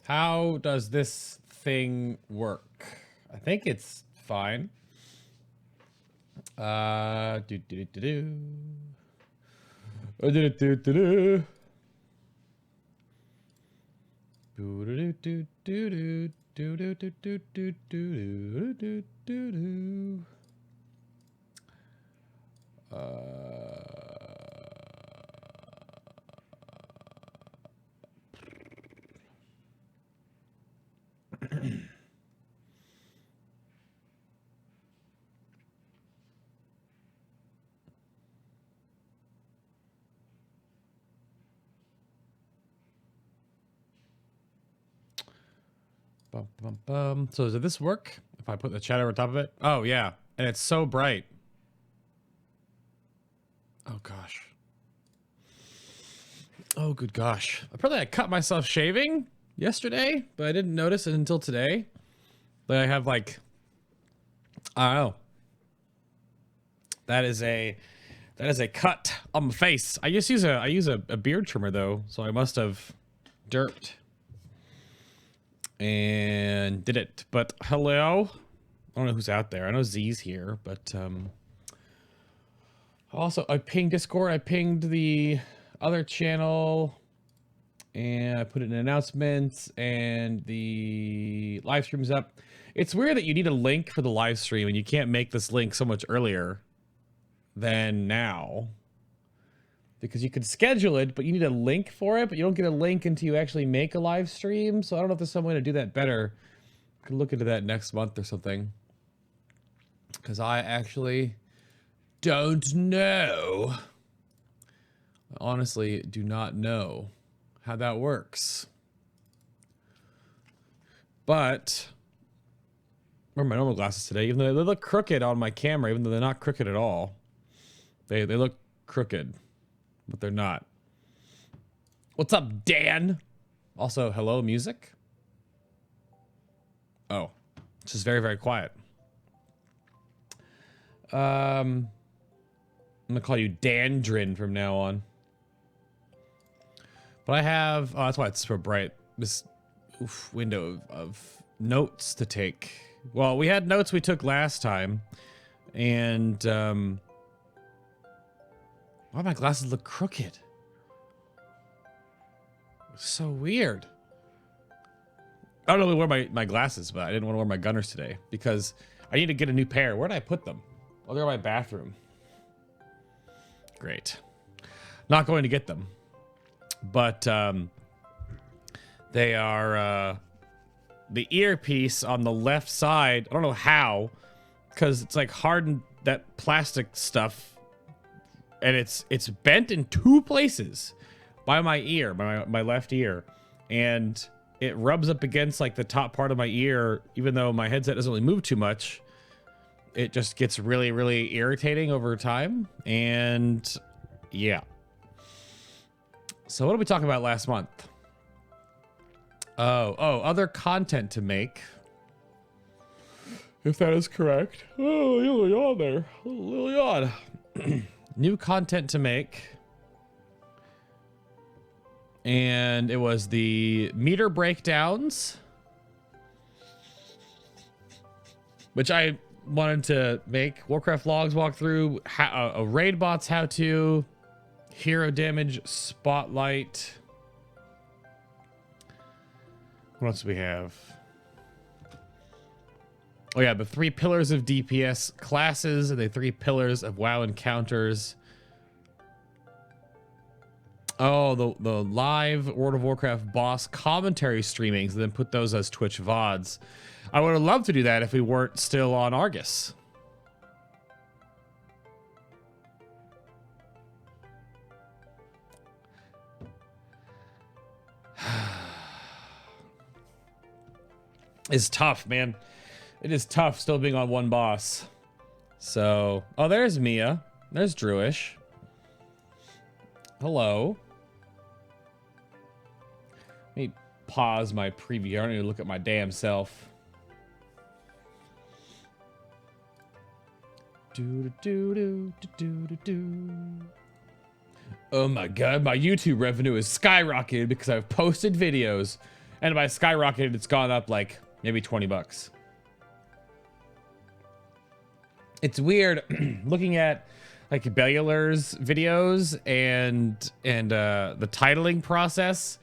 How does this thing work? I think it's fine. Do do do do. Do do do do. Do do do do do do do do do do do do do. Bum, bum, bum. So does this work? If I put the chat over top of it? Oh yeah, and it's so bright. Oh gosh. Oh good gosh. Apparently I cut myself shaving yesterday, but I didn't notice it until today. But I have like, I don't know. That is a cut on my face. I use a beard trimmer though, so I must have derped and did it. But hello, I don't know who's out there. I know Z's here, but also I pinged Discord. I pinged the other channel, and I put in announcements, and the live stream's up. It's weird that you need a link for the live stream, and you can't make this link so much earlier than now, because you could schedule it, but you need a link for it, but you don't get a link until you actually make a live stream. So I don't know if there's some way to do that better. I could look into that next month or something, because I actually don't know. I honestly do not know how that works. But I wear my normal glasses today, even though they look crooked on my camera, even though they're not crooked at all. They look crooked, but they're not. What's up, Dan? Also, hello, music. Oh, it's just very, very quiet. I'm gonna call you Dandrin from now on. But I have, oh, that's why it's so bright. This window of notes to take. Well, we had notes we took last time, and why my glasses look crooked? It's so weird. I don't really wear my glasses, but I didn't want to wear my Gunners today because I need to get a new pair. Where did I put them? Oh, they're in my bathroom. Great. Not going to get them. But they are the earpiece on the left side. I don't know how, because it's like hardened, that plastic stuff, and it's bent in two places by my ear, my left ear, and it rubs up against like the top part of my ear. Even though my headset doesn't really move too much, it just gets really, really irritating over time. And yeah. So what did we talk about last month? Oh, other content to make. If that is correct. Oh, a little yawn there. A little yawn. New content to make. And it was the meter breakdowns, which I wanted to make. Warcraft logs walkthrough, a raid bots how-to, hero damage spotlight. What else do we have? Oh yeah, the 3 pillars of DPS classes and the 3 pillars of WoW encounters. Oh, the live World of Warcraft boss commentary streamings, and then put those as Twitch VODs. I would have loved to do that if we weren't still on Argus. It's tough, man. It is tough still being on one boss. So, oh, there's Mia. There's Drewish. Hello. Let me pause my preview. I don't need to look at my damn self. Oh my god, my YouTube revenue is skyrocketed because I've posted videos And by skyrocketed, it's gone up like maybe 20 bucks. It's weird looking at like Bellular's videos and the titling process.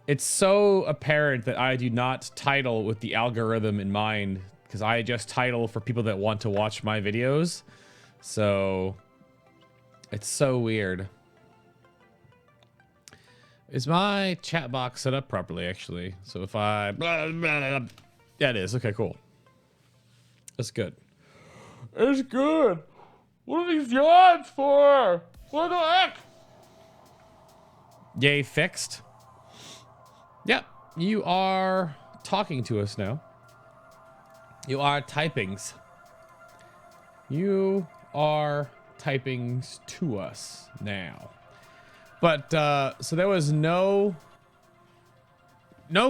It's so apparent that I do not title with the algorithm in mind, because I just title for people that want to watch my videos. So it's so weird. Is my chat box set up properly, actually? So if I... Yeah, it is. Okay, cool. That's good. It's good. What are these yawns for? What the heck? Yay, fixed. Yep, you are talking to us now. You are typings. You are typings to us now. But, so there was no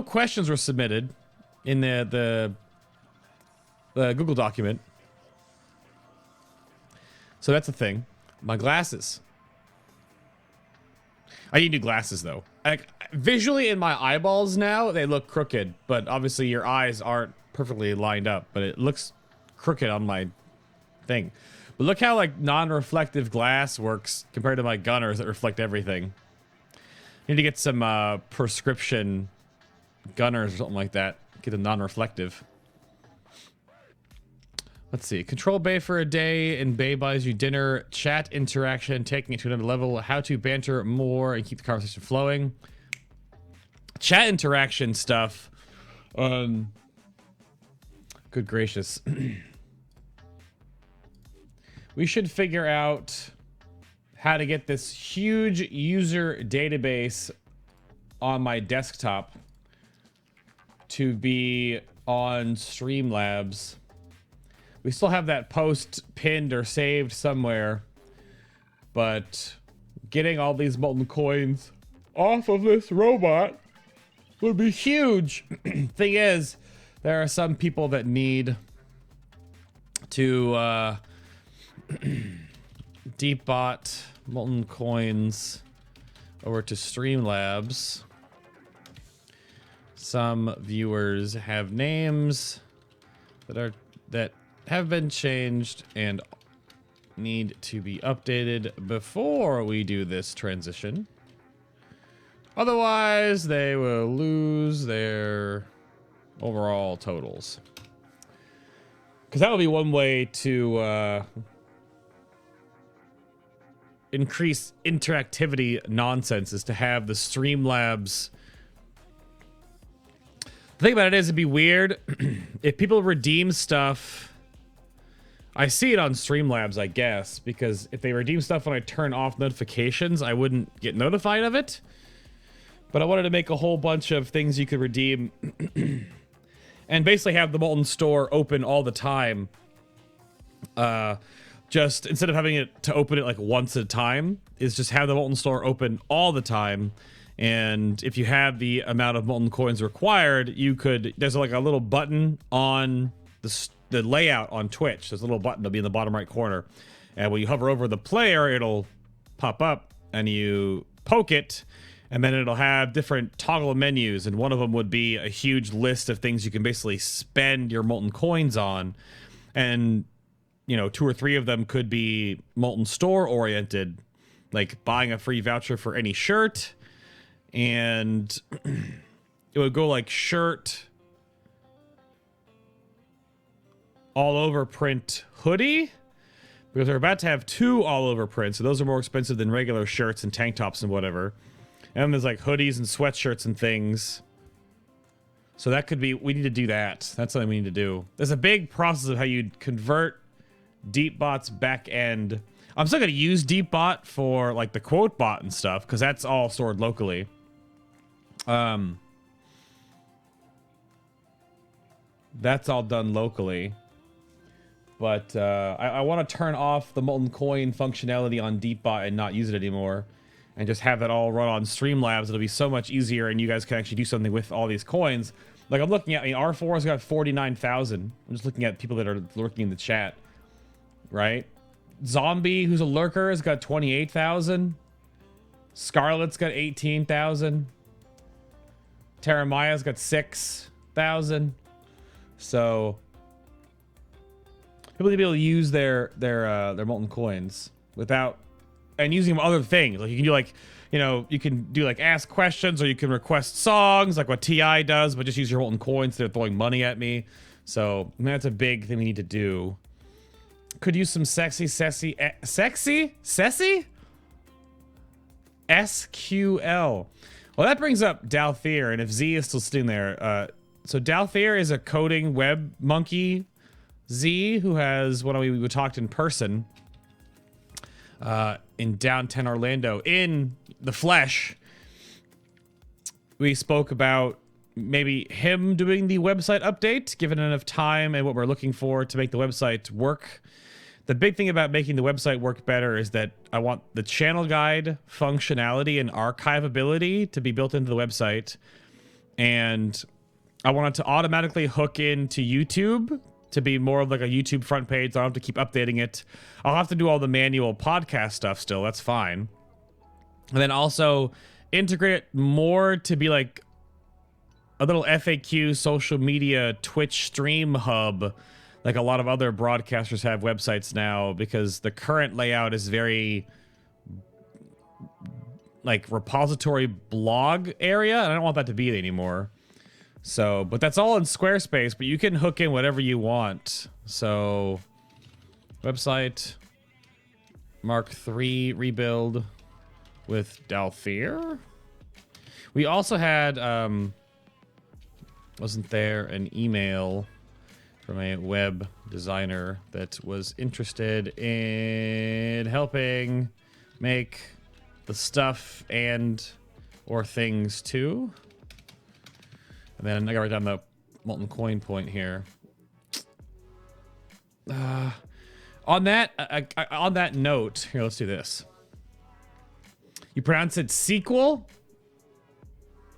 questions were submitted in the Google document. So that's a thing. My glasses. I need new glasses though. Like, visually in my eyeballs now, they look crooked, but obviously your eyes aren't perfectly lined up, but it looks crooked on my thing. But look how like non-reflective glass works compared to my gunners that reflect everything. Need to get some prescription gunners or something like that. Get them non-reflective. Let's see. Control Bay for a day, and Bay buys you dinner. Chat interaction, taking it to another level. How to banter more and keep the conversation flowing. Chat interaction stuff. Good gracious. We should figure out how to get this huge user database on my desktop to be on Streamlabs. We still have that post pinned or saved somewhere, but getting all these molten coins off of this robot would be huge. Thing is, there are some people that need to deep bot molten coins over to Streamlabs. Some viewers have names that have been changed and need to be updated before we do this transition. Otherwise, they will lose their overall totals. Because that would be one way to increase interactivity nonsense, is to have the Streamlabs. The thing about it is, it'd be weird if people redeem stuff. I see it on Streamlabs, I guess, because if they redeem stuff when I turn off notifications, I wouldn't get notified of it. But I wanted to make a whole bunch of things you could redeem and basically have the Molten Store open all the time. Just instead of having it to open it like once at a time, is just have the Molten Store open all the time. And if you have the amount of Molten Coins required, you could, there's like a little button on the layout on Twitch. There's a little button that'll be in the bottom right corner. And when you hover over the player, it'll pop up and you poke it, and then it'll have different toggle menus. And one of them would be a huge list of things you can basically spend your Molten Coins on. And, you know, 2 or 3 of them could be Molten Store oriented, like buying a free voucher for any shirt. And it would go like shirt, all over print hoodie, because they're about to have 2 all over prints. So those are more expensive than regular shirts and tank tops and whatever. And then there's like hoodies and sweatshirts and things. So that could be, we need to do that. That's something we need to do. There's a big process of how you convert DeepBot's back end. I'm still going to use DeepBot for like the quote bot and stuff, because that's all stored locally. That's all done locally. But I want to turn off the Molten Coin functionality on DeepBot and not use it anymore, and just have that all run on Streamlabs. It'll be so much easier, and you guys can actually do something with all these coins. Like I'm looking at, I mean, R4's got 49,000. I'm just looking at people that are lurking in the chat, right? Zombie, who's a lurker, has got 28,000. Scarlet's got 18,000. Terramaya's got 6,000. So people need to be able to use their molten coins without and using them other things. Like you can do like, you know, you can do like ask questions, or you can request songs like what TI does, but just use your molten coins. They're throwing money at me. So that's a big thing we need to do. Could use some sexy SQL. Well, that brings up Dalthier, and if Z is still sitting there, so Dalthier is a coding web monkey Z who has we talked in person in downtown Orlando in the flesh. We spoke about maybe him doing the website update, given enough time and what we're looking for to make the website work. The big thing about making the website work better is that I want the channel guide functionality and archivability to be built into the website. And I want it to automatically hook into YouTube to be more of like a YouTube front page. So I don't have to keep updating it. I'll have to do all the manual podcast stuff still. That's fine. And then also integrate it more to be like a little FAQ social media Twitch stream hub, like a lot of other broadcasters have websites now, because the current layout is very like repository blog area, and I don't want that to be it anymore. So, but that's all in Squarespace, but you can hook in whatever you want. So, website Mark III rebuild with Dalthier. We also had, wasn't there an email from a web designer that was interested in helping make the stuff and or things too? And then I gotta write down the molten coin point here. On that note, here, let's do this. You pronounce it sequel?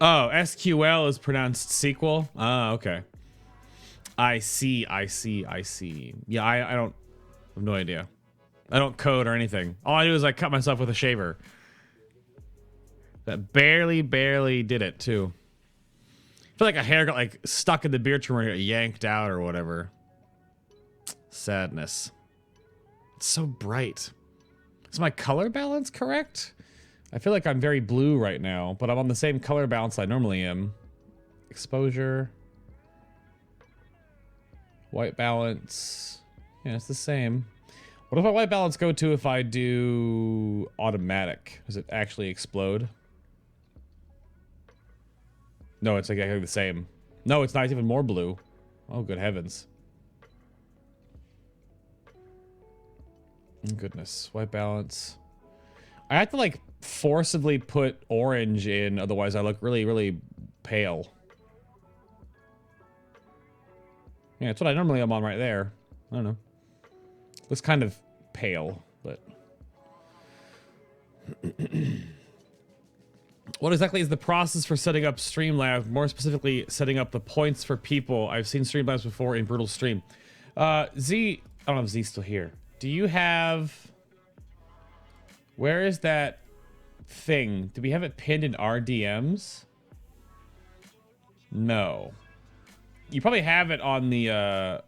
Oh, SQL is pronounced sequel? Ah, okay. I see. Yeah, I don't I have no idea. I don't code or anything. All I do is I cut myself with a shaver. That barely did it, too. I feel like a hair got, like, stuck in the beard trimmer and got yanked out or whatever. Sadness. It's so bright. Is my color balance correct? I feel like I'm very blue right now, but I'm on the same color balance I normally am. Exposure. White balance. Yeah, it's the same. What if my white balance go to if I do automatic? Does it actually explode? No, it's exactly the same. No, it's not. It's even more blue. Oh, good heavens. Goodness. White balance. I have to, like, forcibly put orange in, otherwise I look really pale. Yeah, that's what I normally am on right there. I don't know. Looks kind of pale, but... What exactly is the process for setting up Streamlabs? More specifically, setting up the points for people. I've seen Streamlabs before in Brutal Stream. Z... I don't know if Z's still here. Do you have... Where is that thing? Do we have it pinned in our DMs? No. You probably have it on the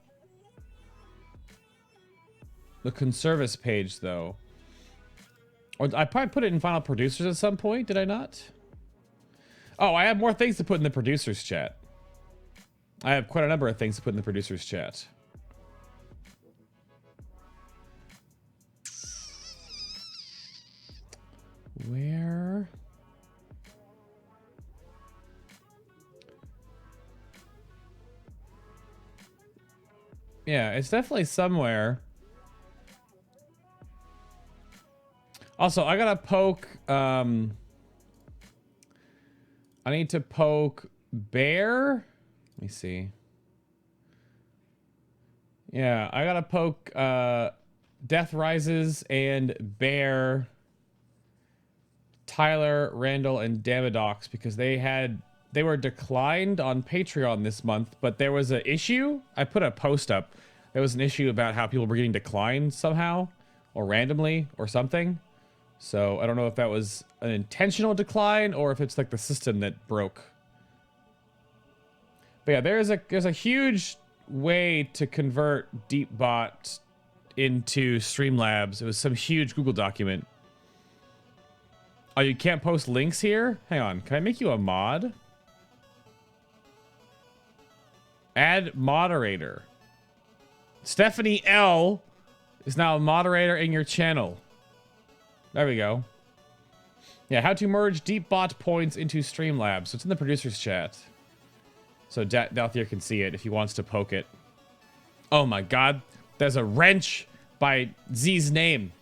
Conservice page, though. Or I probably put it in Final Producers at some point, did I not? Oh, I have more things to put in the Producers chat. I have quite a number of things to put in the Producers chat. Where? Yeah, it's definitely somewhere. Also, I gotta poke, I need to poke Bear. Let me see. Yeah, I gotta poke, Death Rises and Bear, Tyler, Randall, and Damadox, because they were declined on Patreon this month, but there was an issue. I put a post up. There was an issue about how people were getting declined somehow, or randomly, or something. So I don't know if that was an intentional decline, or if it's like the system that broke. But yeah, there's a huge way to convert DeepBot into Streamlabs. It was some huge Google document. Oh, you can't post links here? Hang on, can I make you a mod? Add moderator. Stephanie L is now a moderator in your channel. There we go. Yeah, how to merge DeepBot points into Streamlabs. So it's in the producer's chat. So Dalthier can see it if he wants to poke it. Oh my god. There's a wrench by Z's name.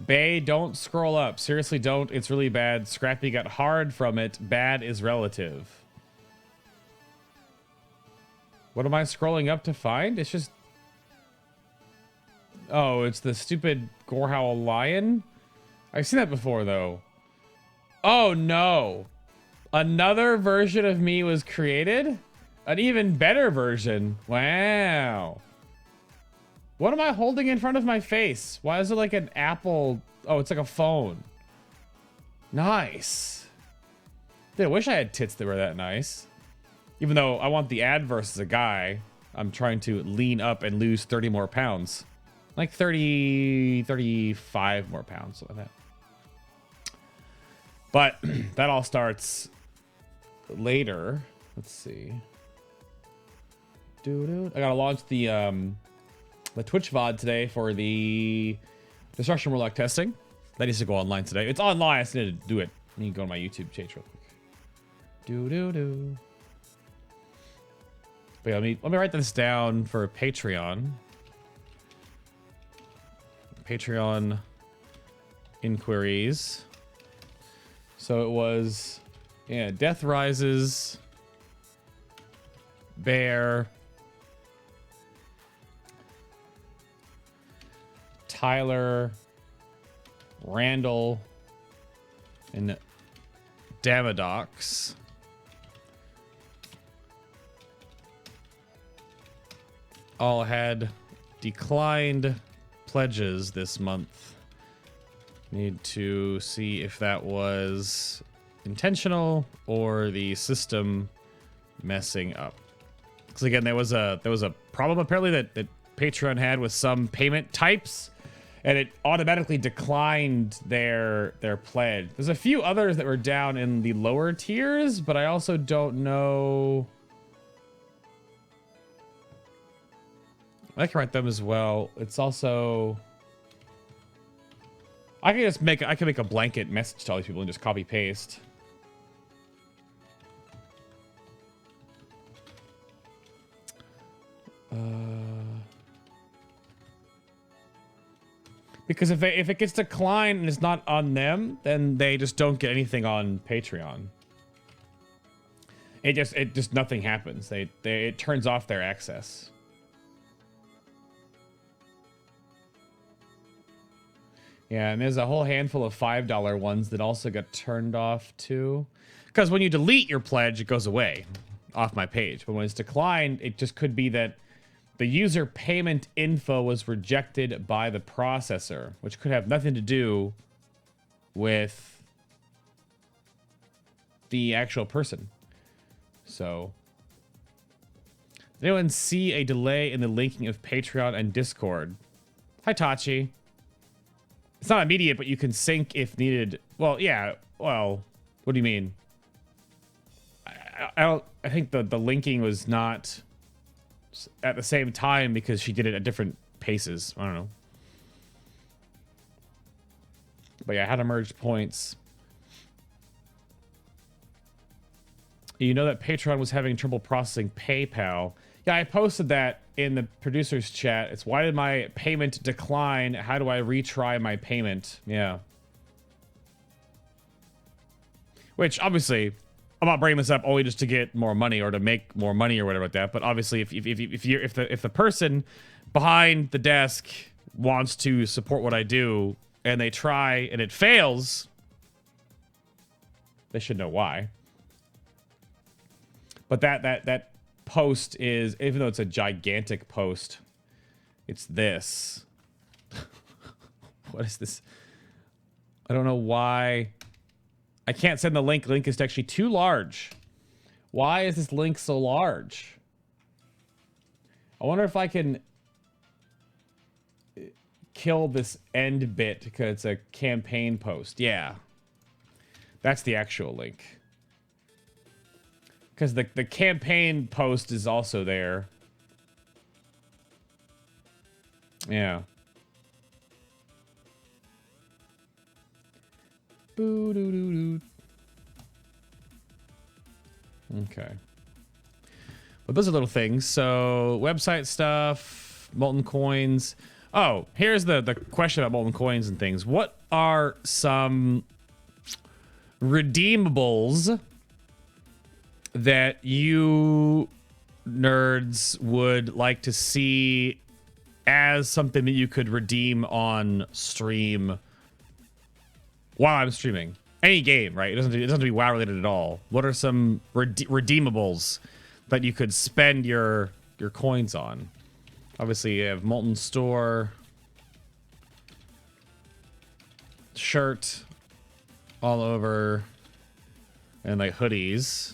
Bay, don't scroll up. Seriously, don't. It's really bad. Scrappy got hard from it. Bad is relative. What am I scrolling up to find? It's just... Oh, it's the stupid Gorehowl lion? I've seen that before, though. Oh, no. Another version of me was created? An even better version. Wow. What am I holding in front of my face? Why is it like an Apple? Oh, it's like a phone. Nice. Dude, I wish I had tits that were that nice. Even though I want the adverse as a guy, I'm trying to lean up and lose 30 more pounds. Like 30, 35 more pounds, something like that. But that all starts later. Let's see. I gotta launch the Twitch VOD today for the Destruction Warlock testing. That needs to go online today. It's online. I just need to do it. Let me go to my YouTube page real quick. But yeah, let me write this down for Patreon. Patreon inquiries. So it was, yeah, Death Rises, Bear, Tyler, Randall, and Damadox. All had declined pledges this month. Need to see if that was intentional or the system messing up. Because again, there was a problem apparently that Patreon had with some payment types, and it automatically declined their pledge. There's a few others that were down in the lower tiers, but I also don't know. I can write them as well. It's also, I can make a blanket message to all these people and just copy paste. Because if it gets declined and it's not on them, then they just don't get anything on Patreon. It just nothing happens. It turns off their access. Yeah, and there's a whole handful of $5 ones that also got turned off too. Because when you delete your pledge, it goes away off my page. But when it's declined, it just could be that the user payment info was rejected by the processor, which could have nothing to do with the actual person. So, did anyone see a delay in the linking of Patreon and Discord? Hi, Tachi. It's not immediate, but you can sync if needed. Well, yeah. Well, what do you mean? I think the linking was not at the same time because she did it at different paces. I don't know. But yeah, how to merge points. You know that Patreon was having trouble processing PayPal. Yeah, I posted that in the producer's chat. It's why did my payment decline? How do I retry my payment? Yeah. Which obviously, I'm not bringing this up only just to get more money or to make more money or whatever like that. But obviously, if the person behind the desk wants to support what I do and they try and it fails, they should know why. But that post is, even though it's a gigantic post, it's this. What is this? I don't know why. I can't send the link. Link is actually too large. Why is this link so large? I wonder if I can kill this end bit because it's a campaign post. Yeah. That's the actual link. Because the campaign post is also there. Yeah. Boo-doo-doo-doo. Okay. But those are little things. So, website stuff, molten coins. Oh, here's the question about molten coins and things. What are some redeemables that you nerds would like to see as something that you could redeem on stream while I'm streaming? Any game, right? It doesn't have to be WoW related at all. What are some redeemables that you could spend your coins on? Obviously, you have Molten Store, shirt all over, and like hoodies.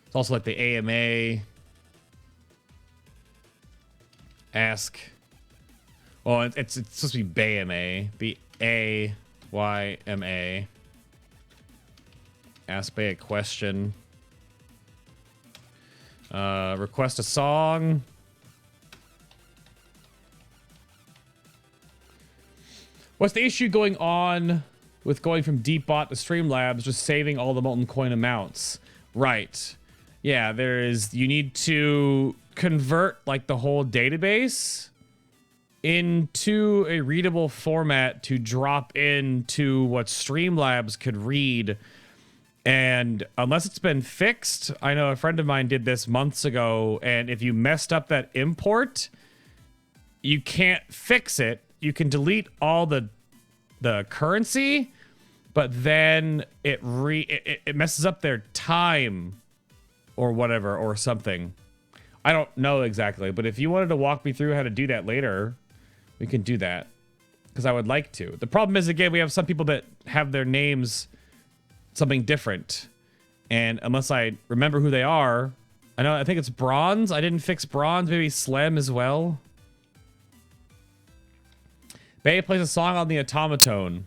It's also like the AMA. Ask. Well, it's supposed to be BAYMA. BAYMA. Ask Bay a question. Request a song. What's the issue going on with going from Deepbot to Streamlabs, just saving all the molten coin amounts? Right. Yeah, you need to convert like the whole database into a readable format to drop into what Streamlabs could read. And unless it's been fixed, I know a friend of mine did this months ago, and if you messed up that import, you can't fix it. You can delete all the currency, but then it messes up their time or whatever or something. I don't know exactly, but if you wanted to walk me through how to do that later, we can do that, because I would like to. The problem is, again, we have some people that have their names something different, and unless I remember who they are, I think it's Bronze. I didn't fix Bronze. Maybe Slem as well. Bay plays a song on the automaton.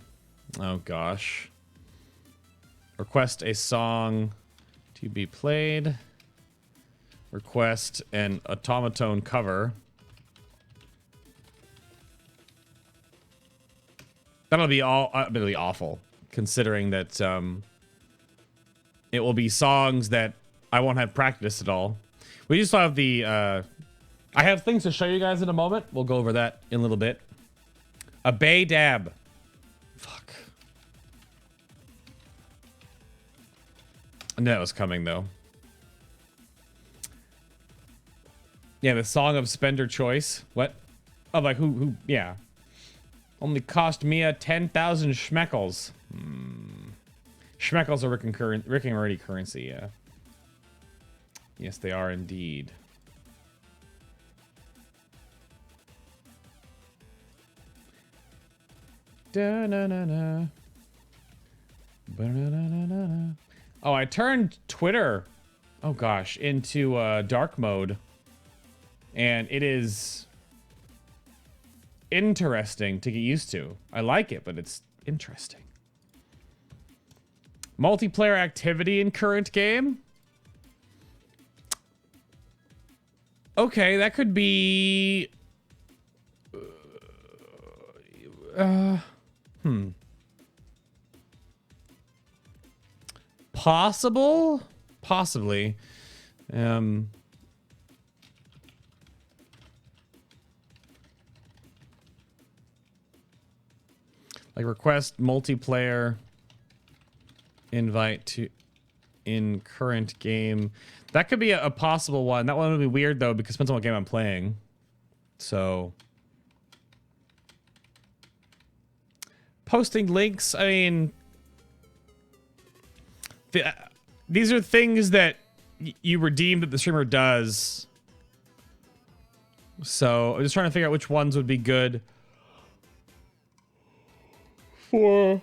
Oh gosh. Request a song to be played. Request an automaton cover. That'll be really awful, considering that it will be songs that I won't have practiced at all. We just have the I have things to show you guys in a moment. We'll go over that in a little bit. A Bay Dab. Fuck. I knew that was coming, though. Yeah, the Song of Spender Choice. What? Oh, like who? Yeah. Only cost me 10,000 schmeckles. Schmeckles are Rick and Morty currency, yeah. Yes, they are indeed. Da-na-na-na. Ba-na-na-na-na. Oh, I turned Twitter, oh gosh, into dark mode. And it is interesting to get used to. I like it, but it's interesting. Multiplayer activity in current game? Okay, that could be... Possible? Possibly. Like request multiplayer invite to in current game. That could be a possible one. That one would be weird though, because it depends on what game I'm playing. So posting links, I mean, these are things that you redeem that the streamer does. So I'm just trying to figure out which ones would be good for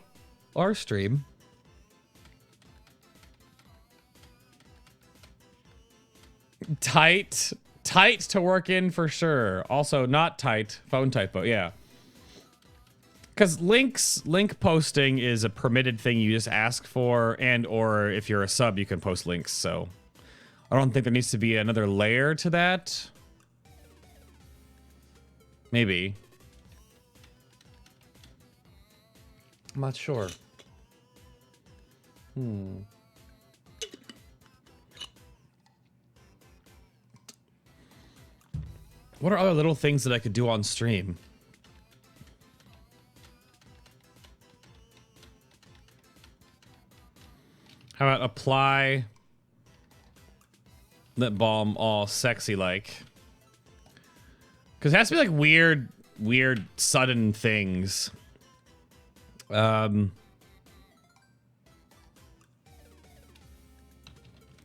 our stream. Tight to work in for sure. Also not tight, phone typo, yeah. Because link posting is a permitted thing you just ask for, and or if you're a sub, you can post links. So I don't think there needs to be another layer to that. Maybe. I'm not sure. What are other little things that I could do on stream? How about apply lip balm all sexy like? Because it has to be like weird sudden things.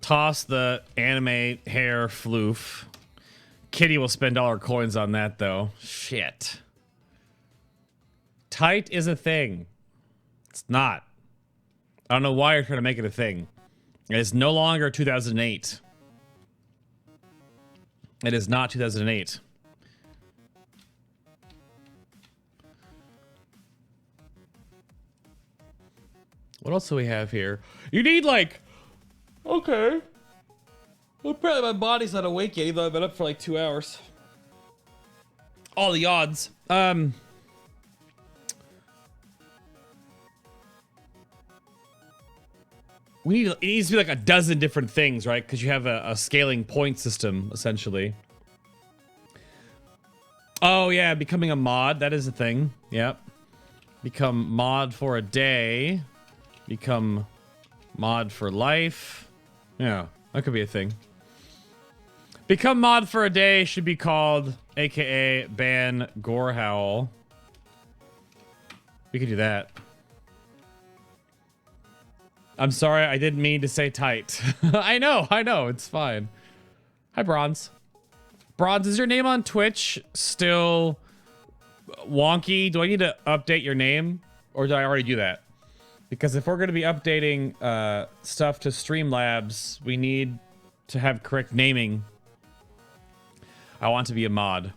Toss the anime hair floof. Kitty will spend all her coins on that though. Shit. Tight is a thing. It's not. I don't know why you're trying to make it a thing. It is no longer 2008. It is not 2008. What else do we have here? You need like... Okay. Well, apparently my body's not awake yet, even though I've been up for like 2 hours. All the odds. It needs to be like a dozen different things, right? Because you have a scaling point system, essentially. Oh, yeah, becoming a mod. That is a thing. Yep. Become mod for a day. Become mod for life. Yeah, that could be a thing. Become mod for a day should be called, aka ban Gorehowl. We could do that. I'm sorry, I didn't mean to say tight. I know, it's fine. Hi, Bronze. Bronze, is your name on Twitch still wonky? Do I need to update your name? Or did I already do that? Because if we're going to be updating stuff to Streamlabs, we need to have correct naming. I want to be a mod.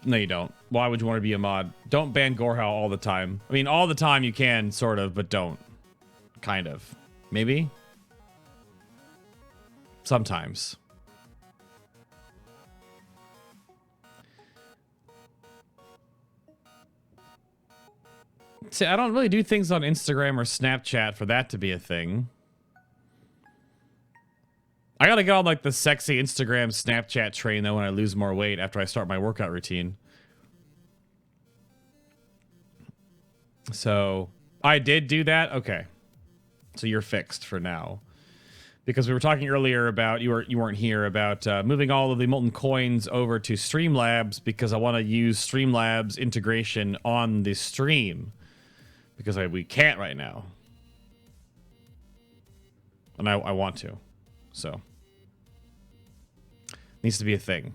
No, you don't. Why would you want to be a mod? Don't ban Gorehowl all the time. I mean, all the time you can, sort of, but don't. Kind of. Maybe? Sometimes. See, I don't really do things on Instagram or Snapchat for that to be a thing. I gotta get on like the sexy Instagram, Snapchat train though when I lose more weight after I start my workout routine. So, I did do that? Okay. So you're fixed for now. Because we were talking earlier about, you weren't here, about moving all of the Molten Coins over to Streamlabs because I want to use Streamlabs integration on the stream. Because we can't right now. And I want to. So. Needs to be a thing.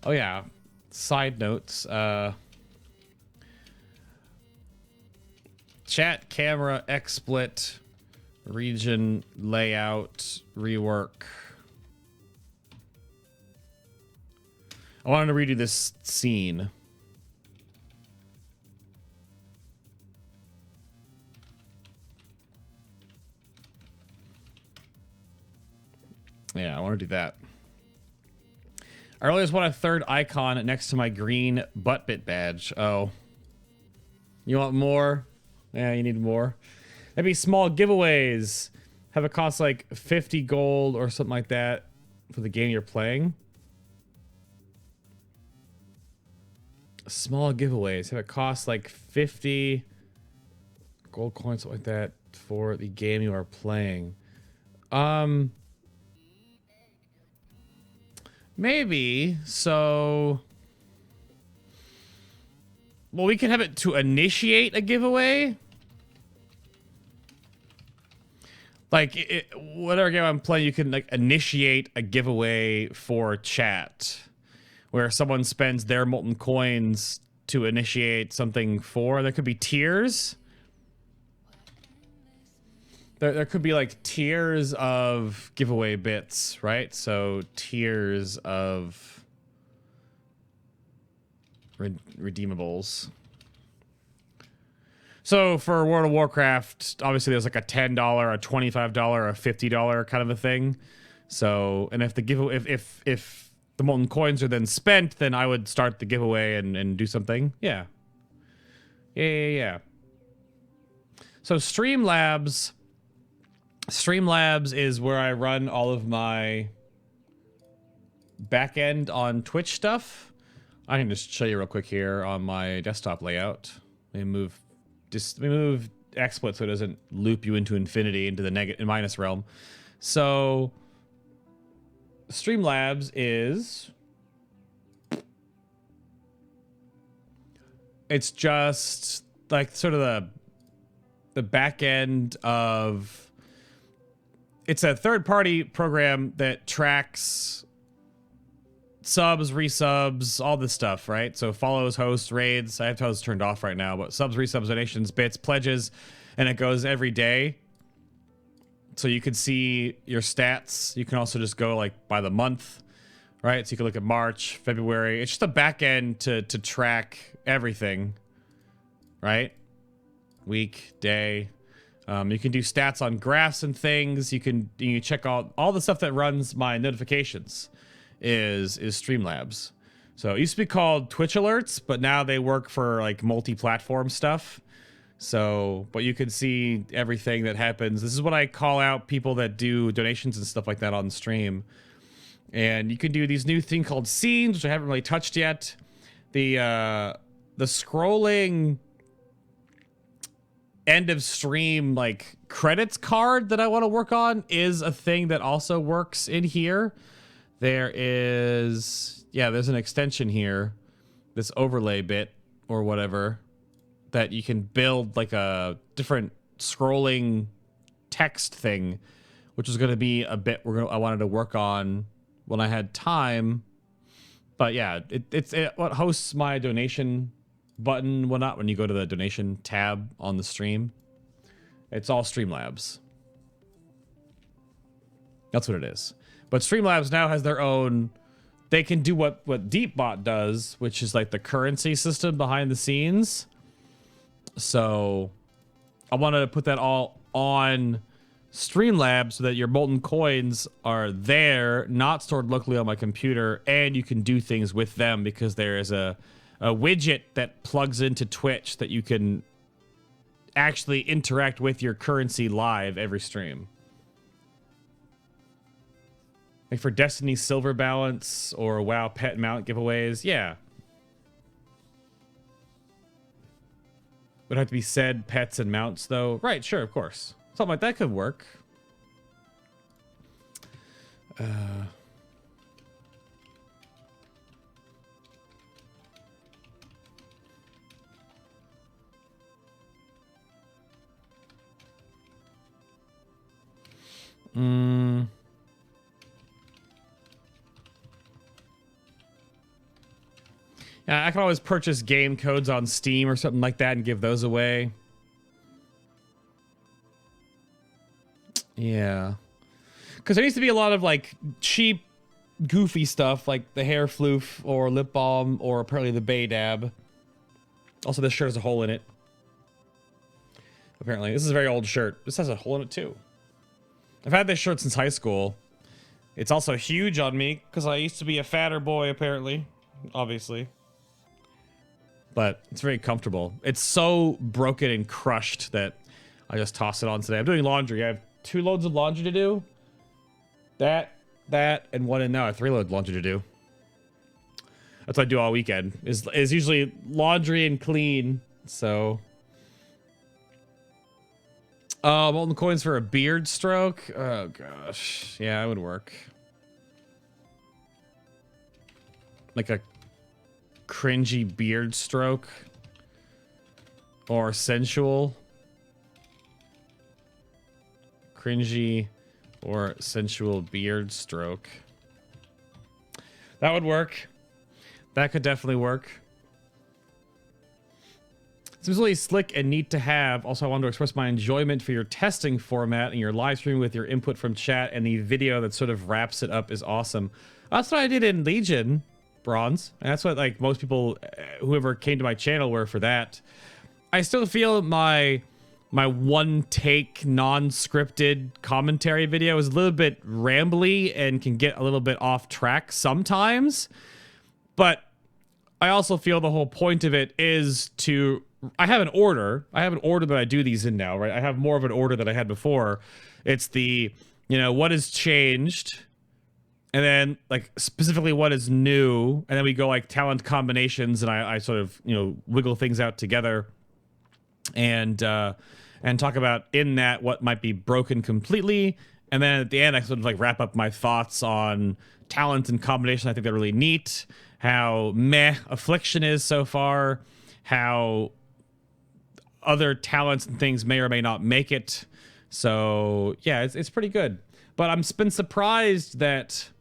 Oh yeah. Side notes. Chat, camera, XSplit, region, layout, rework. I wanted to redo this scene. Yeah, I want to do that. I really just want a third icon next to my green butt bit badge. Oh. You want more? Yeah, you need more. That'd be small giveaways. Have it cost like 50 gold or something like that for the game you're playing. Small giveaways. Have it cost like 50 gold coins, something like that for the game you are playing. Maybe. So, well, we can have it to initiate a giveaway. Like, whatever game I'm playing, you can like initiate a giveaway for chat, where someone spends their molten coins to initiate something for. There could be tiers. There could be like tiers of giveaway bits, right? So tiers of redeemables. So for World of Warcraft, obviously there's like a $10, a $25, a $50 kind of a thing. So, and if the giveaway, if the molten coins are then spent, then I would start the giveaway and do something. Yeah. Yeah. So Streamlabs is where I run all of my backend on Twitch stuff. I can just show you real quick here on my desktop layout. Let me move XSplit so it doesn't loop you into infinity, into the negative and minus realm. So Streamlabs is, it's just like sort of the back end of, it's a third-party program that tracks subs, resubs, all this stuff, right? So follows, hosts, raids. I have hosts turned off right now, but subs, resubs, donations, bits, pledges, and it goes every day. So you can see your stats. You can also just go like by the month, right? So you can look at March, February. It's just a back end to track everything, right? Week, day. You can do stats on graphs and things. You can check out all the stuff that runs my notifications is Streamlabs. So it used to be called Twitch Alerts, but now they work for like multi-platform stuff. So, but you can see everything that happens. This is what I call out people that do donations and stuff like that on stream. And you can do these new thing called scenes, which I haven't really touched yet. The scrolling end of stream like credits card that I want to work on is a thing that also works in here. There is, yeah, there's an extension here, this overlay bit or whatever, that you can build like a different scrolling text thing, which is going to be a bit I wanted to work on when I had time. But yeah, it's what hosts my donation button, whatnot, when you go to the donation tab on the stream. It's all Streamlabs. That's what it is. But Streamlabs now has their own, they can do what DeepBot does, which is like the currency system behind the scenes. So I wanted to put that all on Streamlabs so that your molten coins are there, not stored locally on my computer, and you can do things with them because there is a widget that plugs into Twitch that you can actually interact with your currency live every stream. Like for Destiny Silver Balance or WoW Pet Mount giveaways, yeah. Would have to be said pets and mounts though. Right, sure, of course. Something like that could work. Yeah, I can always purchase game codes on Steam or something like that and give those away. Yeah. Because there needs to be a lot of like cheap, goofy stuff like the hair floof or lip balm or apparently the Bay Dab. Also, this shirt has a hole in it. Apparently, this is a very old shirt. This has a hole in it too. I've had this shirt since high school. It's also huge on me because I used to be a fatter boy, apparently. Obviously. But it's very comfortable. It's so broken and crushed that I just toss it on today. I'm doing laundry. I have 2 loads of laundry to do. That, and one, and now I have 3 loads of laundry to do. That's what I do all weekend. Is usually laundry and clean. So, molten coins for a beard stroke. Oh gosh, yeah, it would work. Like a cringy beard stroke or sensual. Cringy or sensual beard stroke. That would work. That could definitely work. Seems really slick and neat to have. Also, I wanted to express my enjoyment for your testing format and your live stream with your input from chat, and the video that sort of wraps it up is awesome. That's what I did in Legion, Bronze. And that's what like most people, whoever came to my channel, were for that. I still feel my one take non-scripted commentary video is a little bit rambly and can get a little bit off track sometimes. But I also feel the whole point of it is to... I have an order that I do these in now, right? I have more of an order than I had before. It's the, you know, what has changed, and then like specifically what is new, and then we go like talent combinations, and I sort of, you know, wiggle things out together, and talk about in that what might be broken completely, and then at the end I sort of like wrap up my thoughts on talent and combination. I think they're really neat. How meh Affliction is so far. How other talents and things may or may not make it. So yeah, it's pretty good. But I've been surprised that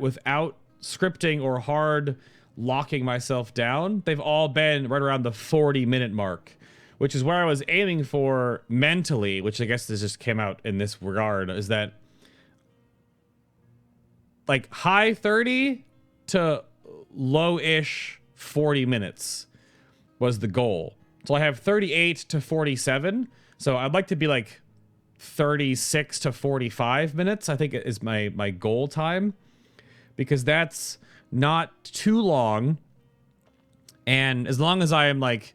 without scripting or hard locking myself down, they've all been right around the 40-minute mark, which is where I was aiming for mentally, which I guess this just came out in this regard, is that like high 30 to low-ish 40 minutes was the goal. So I have 38 to 47. So I'd like to be like 36 to 45 minutes, I think is my goal time, because that's not too long. And as long as I am like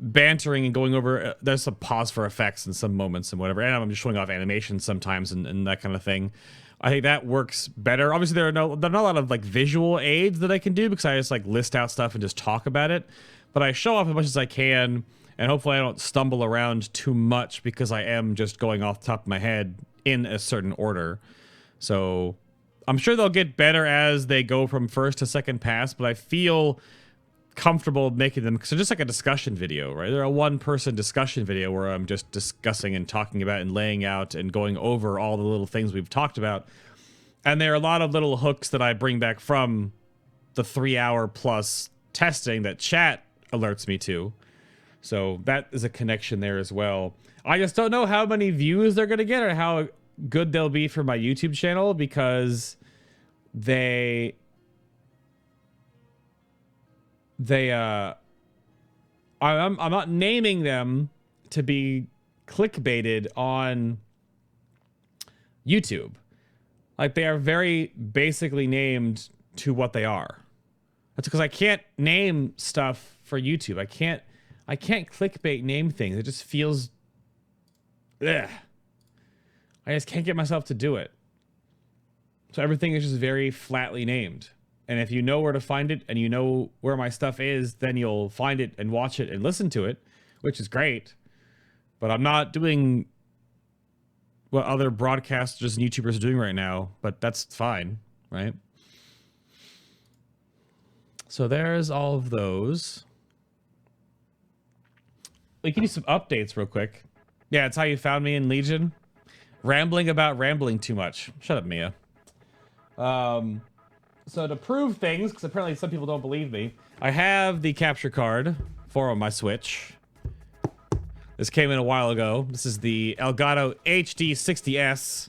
bantering and going over, there's a pause for effects in some moments and whatever, and I'm just showing off animations sometimes and that kind of thing. I think that works better. Obviously, there are not a lot of like visual aids that I can do because I just like list out stuff and just talk about it. But I show off as much as I can, and hopefully I don't stumble around too much because I am just going off the top of my head in a certain order. So I'm sure they'll get better as they go from first to second pass, but I feel comfortable making them because they're just like a discussion video, right? They're a one-person discussion video where I'm just discussing and talking about and laying out and going over all the little things we've talked about. And there are a lot of little hooks that I bring back from the 3-hour plus testing that chat alerts me to. So that is a connection there as well. I just don't know how many views they're going to get or how good they'll be for my YouTube channel, because I'm not naming them to be clickbaited on YouTube. Like, they are very basically named to what they are. That's because I can't name stuff for YouTube. I can't clickbait name things. It just feels, ugh. I just can't get myself to do it. So everything is just very flatly named. And if you know where to find it and you know where my stuff is, then you'll find it and watch it and listen to it, which is great. But I'm not doing what other broadcasters and YouTubers are doing right now, but that's fine, right? So there's all of those. We can do some updates real quick. Yeah, it's how you found me in Legion. Rambling about rambling too much. Shut up, Mia. So to prove things, because apparently some people don't believe me, I have the capture card for my Switch. This came in a while ago. This is the Elgato HD60S.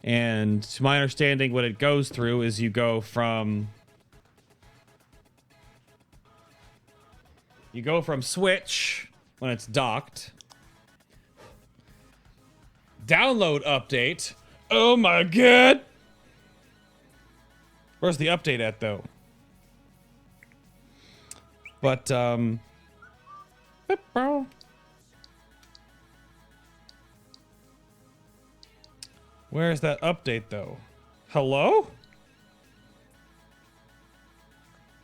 And to my understanding, what it goes through is you go from Switch when it's docked. Download update. Oh my god. Where's the update at, though? But, where's that update, though? Hello?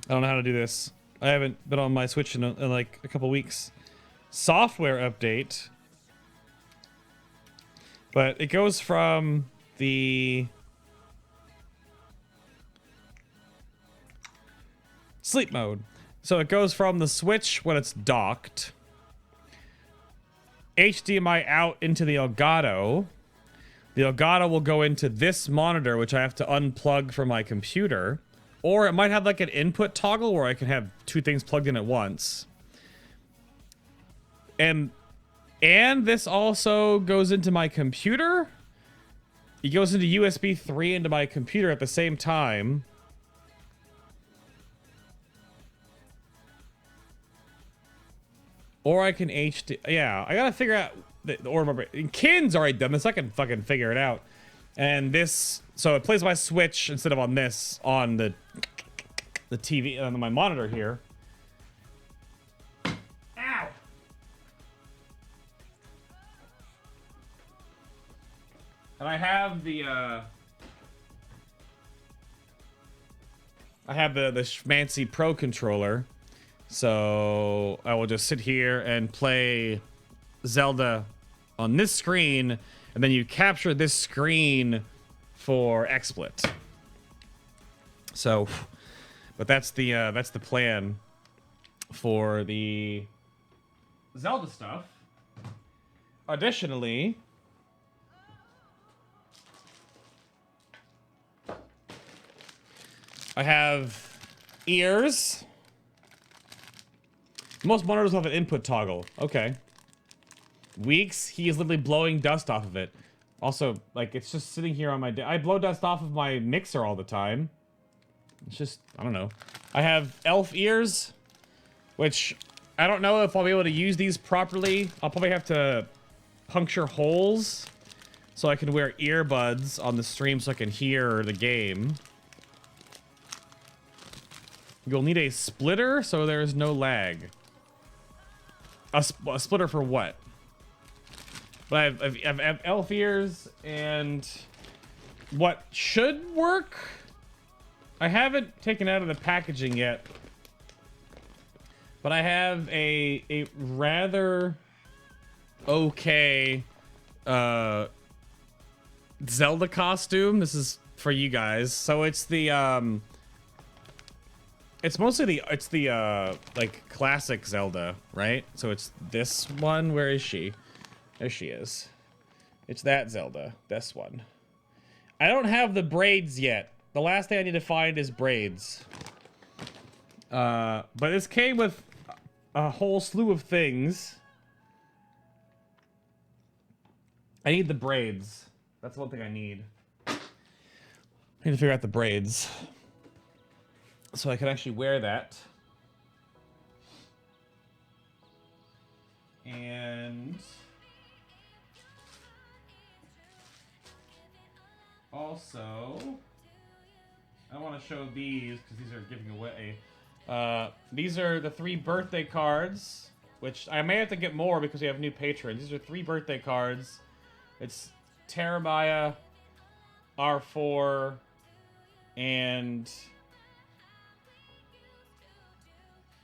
I don't know how to do this. I haven't been on my Switch in like a couple weeks. Software update. But it goes from the sleep mode. So it goes from the Switch when it's docked, HDMI out into the Elgato, The Elgato will go into this monitor, which I have to unplug from my computer. Or it might have like an input toggle where I can have two things plugged in at once. And this also goes into my computer. It goes into USB 3 into my computer at the same time. Or I can HD. Yeah, I gotta figure out the order. Kin's already done this. I can fucking figure it out. And this, so it plays my Switch instead of on this, on the TV, on my monitor here. Ow! And I have the Schmancy Pro controller. So I will just sit here and play Zelda on this screen, and then you capture this screen for XSplit. So, but that's the plan for the Zelda stuff. Additionally, I have ears. Most monitors will have an input toggle. Okay. Weeks, he is literally blowing dust off of it. Also, like, it's just sitting here on my... I blow dust off of my mixer all the time. It's just... I don't know. I have elf ears, which I don't know if I'll be able to use these properly. I'll probably have to puncture holes so I can wear earbuds on the stream so I can hear the game. You'll need a splitter so there is no lag. A splitter for what? But I have elf ears, and what should work? I haven't taken out of the packaging yet, but I have a rather okay Zelda costume. This is for you guys. So it's the it's mostly the like classic Zelda, right? So it's this one. Where is she? There she is. It's that Zelda. This one. I don't have the braids yet. The last thing I need to find is braids. But this came with a whole slew of things. I need the braids. That's one thing I need. I need to figure out the braids so I can actually wear that. And also, I want to show these because these are giving away. These are the 3 birthday cards, which I may have to get more because we have new patrons. These are 3 birthday cards. It's Terramaya, R4, and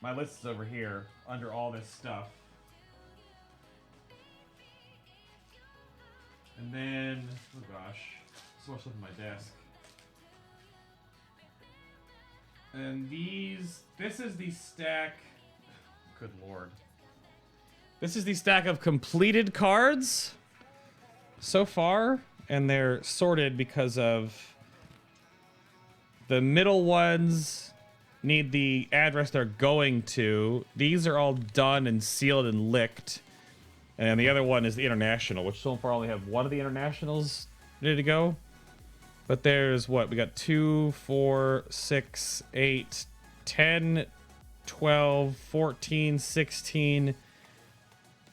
my list is over here under all this stuff. And then, oh gosh, so much stuff on my desk. And this is the stack, good lord. This is the stack of completed cards so far, and they're sorted because of the middle ones need the address they're going to. These are all done and sealed and licked. And the other one is the international, which so far only have one of the internationals ready to go. But there's what? We got 2, 4, 6, 8, 10, 12, 14, 16,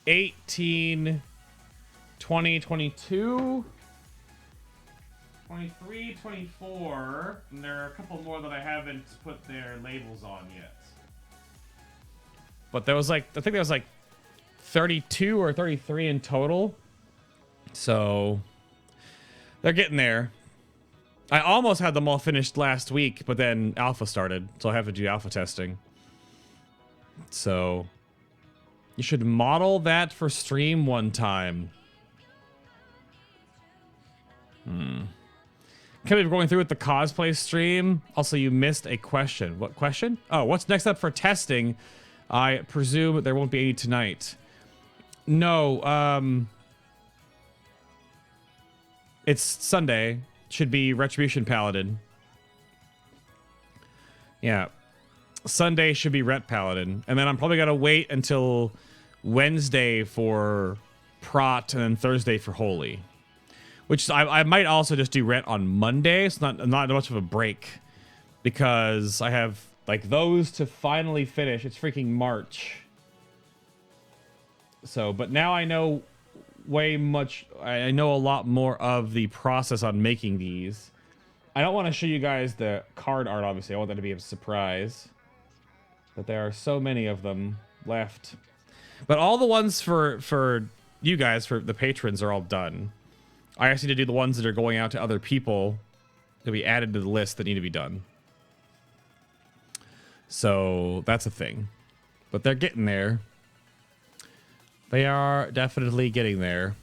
18, 20, 22, 23, 24, and there are a couple more that I haven't put their labels on yet. But there was like, I think there was like 32 or 33 in total. So they're getting there. I almost had them all finished last week, but then alpha started, so I have to do alpha testing. So you should model that for stream one time. Can we be going through with the cosplay stream? Also, you missed a question. What question? Oh, what's next up for testing? I presume there won't be any It's Sunday. Should be Retribution Paladin. Yeah. Sunday should be Ret Paladin. And then I'm probably going to wait until Wednesday for Prot and then Thursday for Holy. Which I might also just do Ret on Monday. It's not much of a break. Because I have like those to finally finish. It's freaking March. So, but now I know I know a lot more of the process on making these. I don't want to show you guys the card art, obviously. I want that to be a surprise. But there are so many of them left. But all the ones for you guys, for the patrons, are all done. I just need to do the ones that are going out to other people to be added to the list that need to be done. So that's a thing. But they're getting there. They are definitely getting there.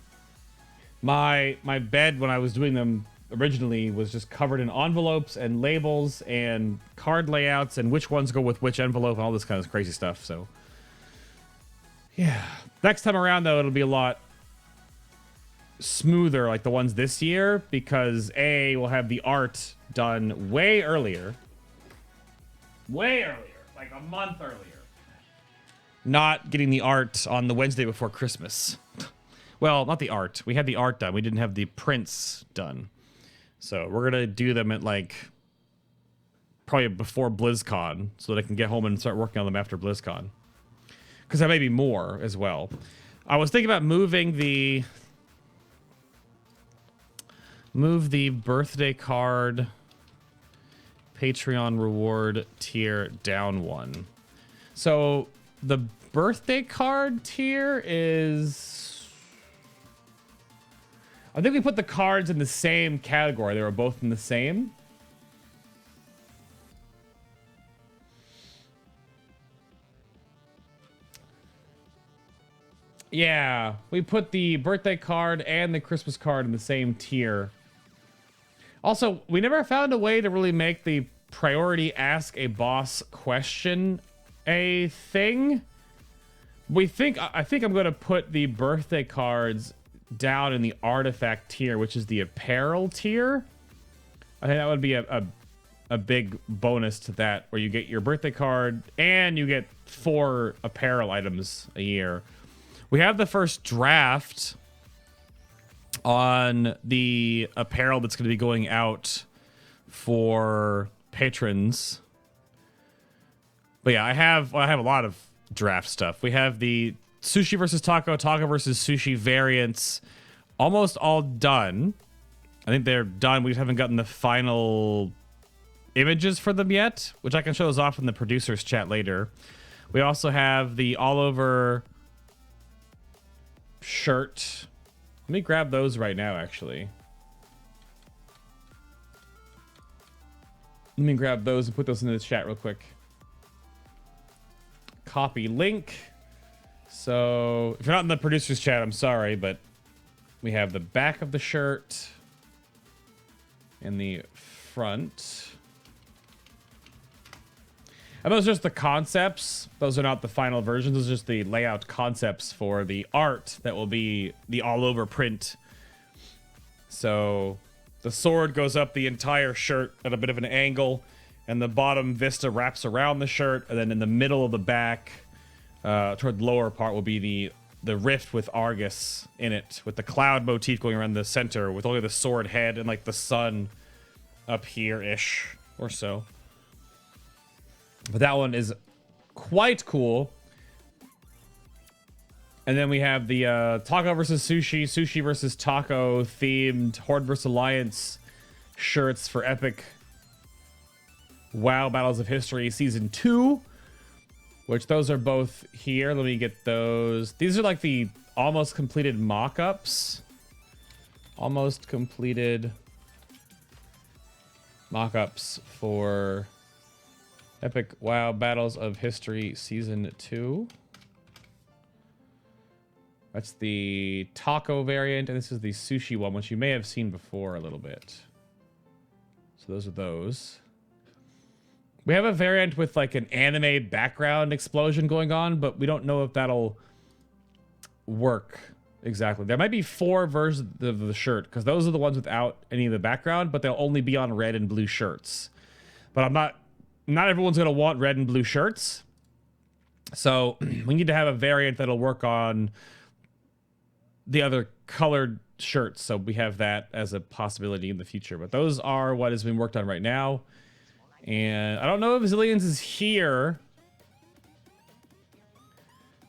My bed, when I was doing them originally, was just covered in envelopes and labels and card layouts and which ones go with which envelope and all this kind of crazy stuff. So, yeah. Next time around, though, it'll be a lot smoother like the ones this year because, A, we'll have the art done way earlier. Way earlier. Like a month earlier. Not getting the art on the Wednesday before Christmas. Well, not the art. We had the art done. We didn't have the prints done. So we're going to do them at like probably before BlizzCon so that I can get home and start working on them after BlizzCon. Because there may be more as well. I was thinking about moving the birthday card Patreon reward tier down one. So the birthday card tier is... I think we put the cards in the same category. They were both in the same. Yeah, we put the birthday card and the Christmas card in the same tier. Also, we never found a way to really make the priority ask a boss question a thing. I think I'm going to put the birthday cards down in the artifact tier, which is the apparel tier. I think that would be a big bonus to that, where you get your birthday card and you get 4 apparel items a year. We have the first draft on the apparel that's going to be going out for patrons. But yeah, I have a lot of draft stuff. We have the sushi versus taco, taco versus sushi variants almost all done. I think they're done. We just haven't gotten the final images for them yet, which I can show those off in the producers chat later. We also have the all over shirt. Let me grab those right now, actually. Let me grab those and put those into the chat real quick. Copy link. So if you're not in the producers chat, I'm sorry, but we have the back of the shirt and the front. And those are just the concepts. Those are not the final versions. Those are just the layout concepts for the art that will be the all-over print. So the sword goes up the entire shirt at a bit of an angle, and the bottom vista wraps around the shirt, and then in the middle of the back, toward the lower part, will be the rift with Argus in it, with the cloud motif going around the center, with only the sword head and like the sun up here-ish or so. But that one is quite cool. And then we have the taco versus sushi, sushi versus taco themed Horde vs. Alliance shirts for Epic WoW Battles of History Season 2. Which those are both here. Let me get those. These are like the almost completed mock-ups. Almost completed mock-ups for Epic WoW Battles of History Season 2. That's the taco variant, and this is the sushi one, which you may have seen before a little bit. So those are those. We have a variant with like an anime background explosion going on, but we don't know if that'll work Exactly. There might be 4 versions of the shirt, because those are the ones without any of the background, but they'll only be on red and blue shirts. But not everyone's gonna want red and blue shirts. So we need to have a variant that'll work on the other colored shirts. So we have that as a possibility in the future. But those are what is being worked on right now. And I don't know if Zillions is here,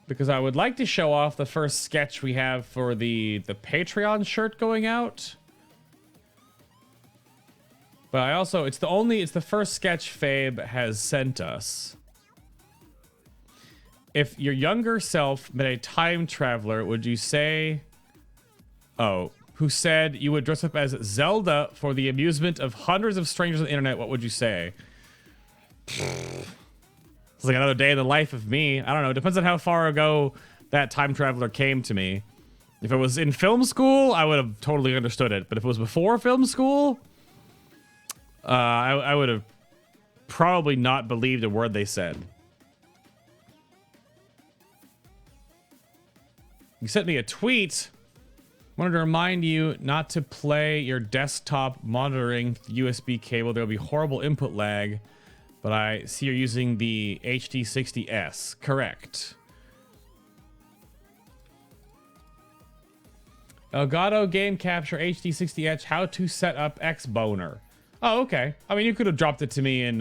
because I would like to show off the first sketch we have for the Patreon shirt going out. But I also, it's the first sketch Fabe has sent us. If your younger self met a time traveler, would you say... Oh, who said you would dress up as Zelda for the amusement of hundreds of strangers on the internet, what would you say? It's like another day in the life of me. I don't know. It depends on how far ago that time traveler came to me. If it was in film school, I would have totally understood it. But if it was before film school, I would have probably not believed a word they said. You sent me a tweet. Wanted to remind you not to play your desktop monitoring USB cable. There will be horrible input lag. But I see you're using the HD60S. Correct. Elgato Game Capture HD60H. How to set up Xboner. Oh, okay. I mean, you could have dropped it to me in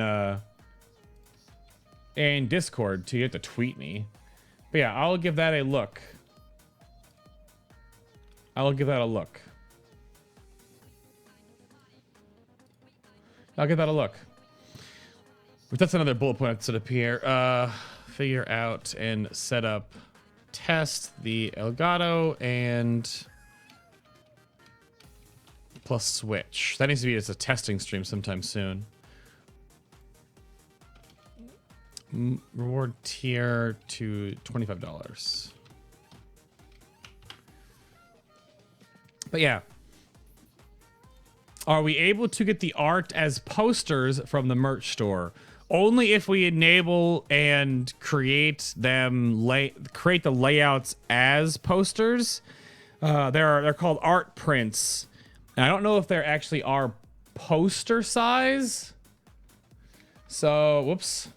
Discord too. You have to tweet me. But yeah, I'll give that a look. I'll give that a look. I'll give that a look. But that's another bullet point that's up here. Figure out and set up, test the Elgato and plus switch. That needs to be as a testing stream sometime soon. Reward tier to $25. But yeah. Are we able to get the art as posters from the merch store? Only if we enable and create create the layouts as posters. They're called art prints. And I don't know if they actually are poster size. So, whoops.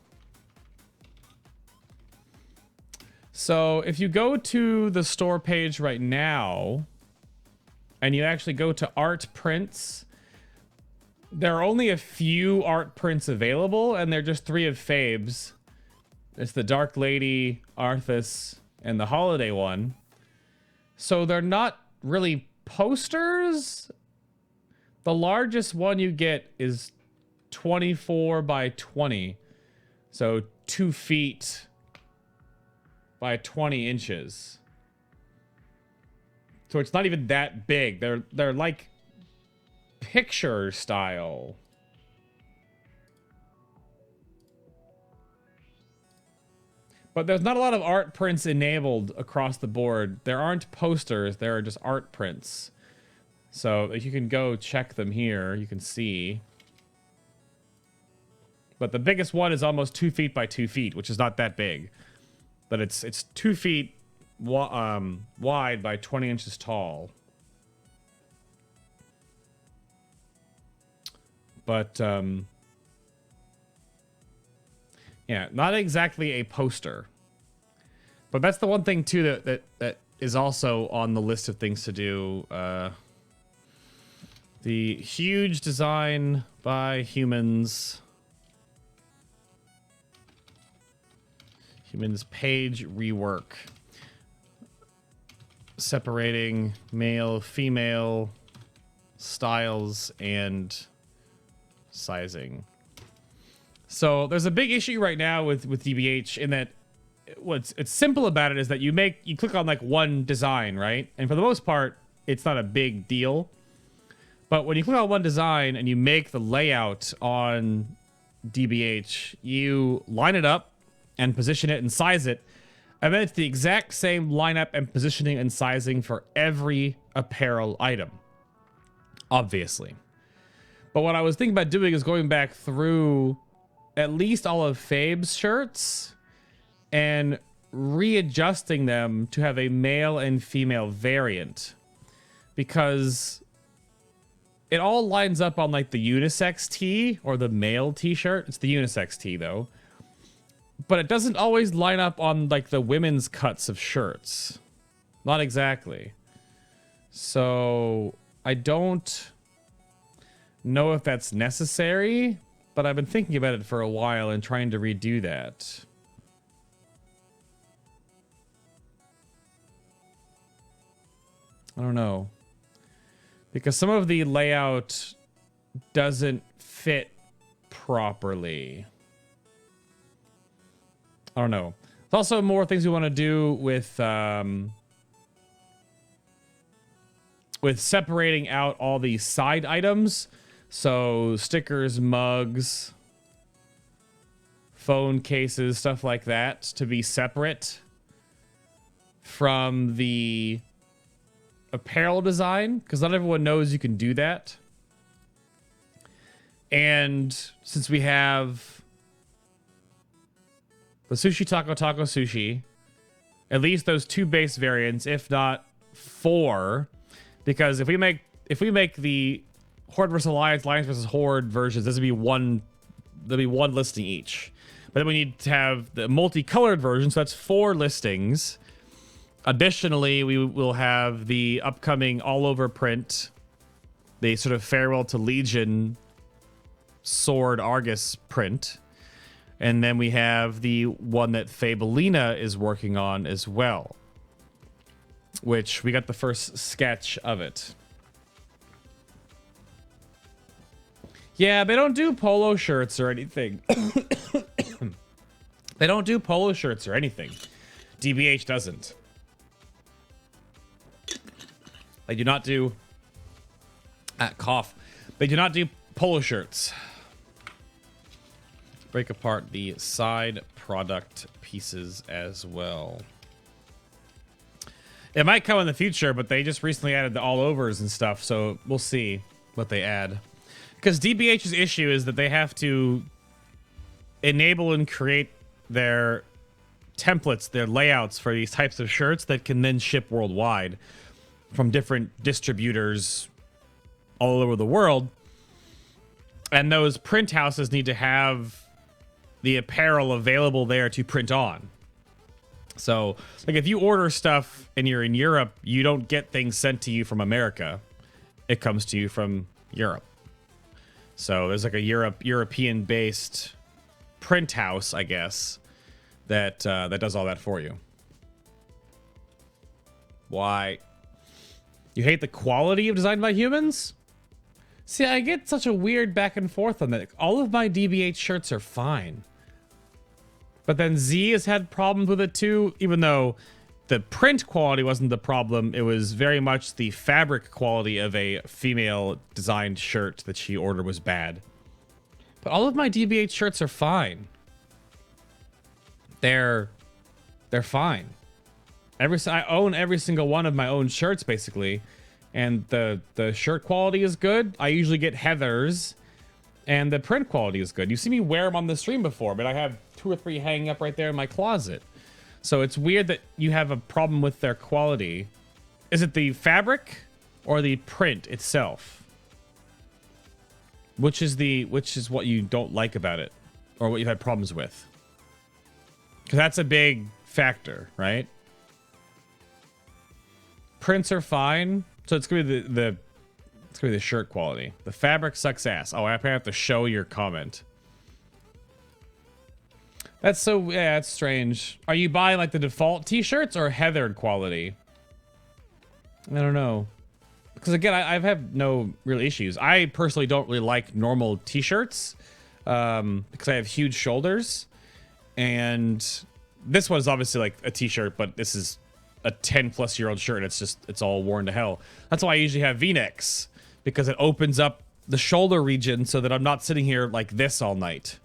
So if you go to the store page right now, and you actually go to art prints, there are only a few art prints available, and they're just 3 of Fabe's. It's the Dark Lady, Arthas, and the Holiday one. So they're not really posters. The largest one you get is 24 by 20. So 2 feet by 20 inches. So it's not even that big. They're like picture style. But there's not a lot of art prints enabled across the board. There aren't posters, there are just art prints. So if you can go check them here, you can see. But the biggest one is almost 2 feet by 2 feet, which is not that big. But it's 2 feet wide by 20 inches tall. But yeah, not exactly a poster. But that's the one thing too that is also on the list of things to do. The huge design by humans page rework. Separating male, female styles and sizing. So there's a big issue right now with DBH in that what's simple about it is that you click on like one design, right? And for the most part, it's not a big deal. But when you click on one design and you make the layout on DBH, you line it up and position it and size it. And then it's the exact same lineup and positioning and sizing for every apparel item. Obviously. But what I was thinking about doing is going back through at least all of Fabe's shirts and readjusting them to have a male and female variant, because it all lines up on like the unisex tee or the male t-shirt. It's the unisex tee though, but it doesn't always line up on like the women's cuts of shirts. Not exactly. So I don't know if that's necessary, but I've been thinking about it for a while and trying to redo that. I don't know. Because some of the layout doesn't fit properly. I don't know. There's also more things we want to do with separating out all the side items. So stickers, mugs, phone cases, stuff like that, to be separate from the apparel design, because not everyone knows you can do that. And since we have the sushi taco sushi, at least those 2 base variants, if not 4, because if we make the Horde versus Alliance, Alliance versus Horde versions, there'll be one listing each. But then we need to have the multicolored version, so that's 4 listings. Additionally, we will have the upcoming all-over print, the sort of Farewell to Legion Sword Argus print. And then we have the one that Fabelina is working on as well, which we got the first sketch of it. Yeah, they don't do polo shirts or anything. They don't do polo shirts or anything. DBH doesn't. They do not do... cough. They do not do polo shirts. Break apart the side product pieces as well. It might come in the future, but they just recently added the all-overs and stuff, so we'll see what they add. Because DBH's issue is that they have to enable and create their templates, their layouts for these types of shirts that can then ship worldwide from different distributors all over the world. And those print houses need to have the apparel available there to print on. So, like, if you order stuff and you're in Europe, you don't get things sent to you from America. It comes to you from Europe. So there's like a European-based print house, I guess, that that does all that for you. Why? You hate the quality of Designed by Humans? See, I get such a weird back and forth on that. All of my DBH shirts are fine. But then Z has had problems with it too, even though the print quality wasn't the problem. It was very much the fabric quality of a female designed shirt that she ordered was bad. But all of my DBH shirts are fine. They're fine. I own every single one of my own shirts basically, and the shirt quality is good. I usually get Heather's, and the print quality is good. You see me wear them on the stream before, but I have 2 or 3 hanging up right there in my closet. So it's weird that you have a problem with their quality. Is it the fabric or the print itself? Which is what you don't like about it, or what you've had problems with? Because that's a big factor, right? Prints are fine, so it's gonna be the shirt quality. The fabric sucks ass. Oh, I have to show your comment. That's so, yeah, that's strange. Are you buying like the default t-shirts or heathered quality? I don't know. Because again, I've had no real issues. I personally don't really like normal t-shirts because I have huge shoulders. And this one is obviously like a t-shirt, but this is a 10-plus-year-old shirt. It's all worn to hell. That's why I usually have V-necks, because it opens up the shoulder region so that I'm not sitting here like this all night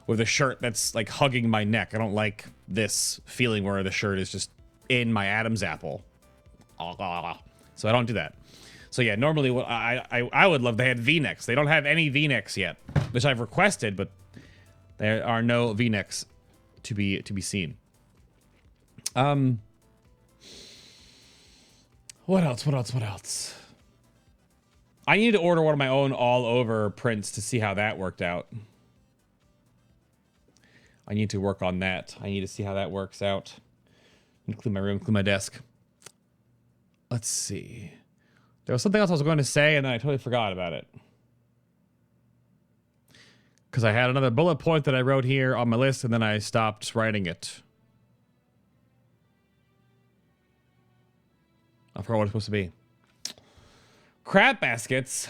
with a shirt that's like hugging my neck. I don't like this feeling where the shirt is just in my Adam's apple. So I don't do that. So yeah, normally what I would love, they had V-necks. They don't have any V-necks yet, which I've requested, but there are no V-necks to be seen. What else? What else? What else? I need to order one of my own all-over prints to see how that worked out. I need to work on that. I need to see how that works out. Include my room, include my desk. Let's see. There was something else I was going to say, and then I totally forgot about it. Because I had another bullet point that I wrote here on my list, and then I stopped writing it. I forgot what it's supposed to be. Crab baskets.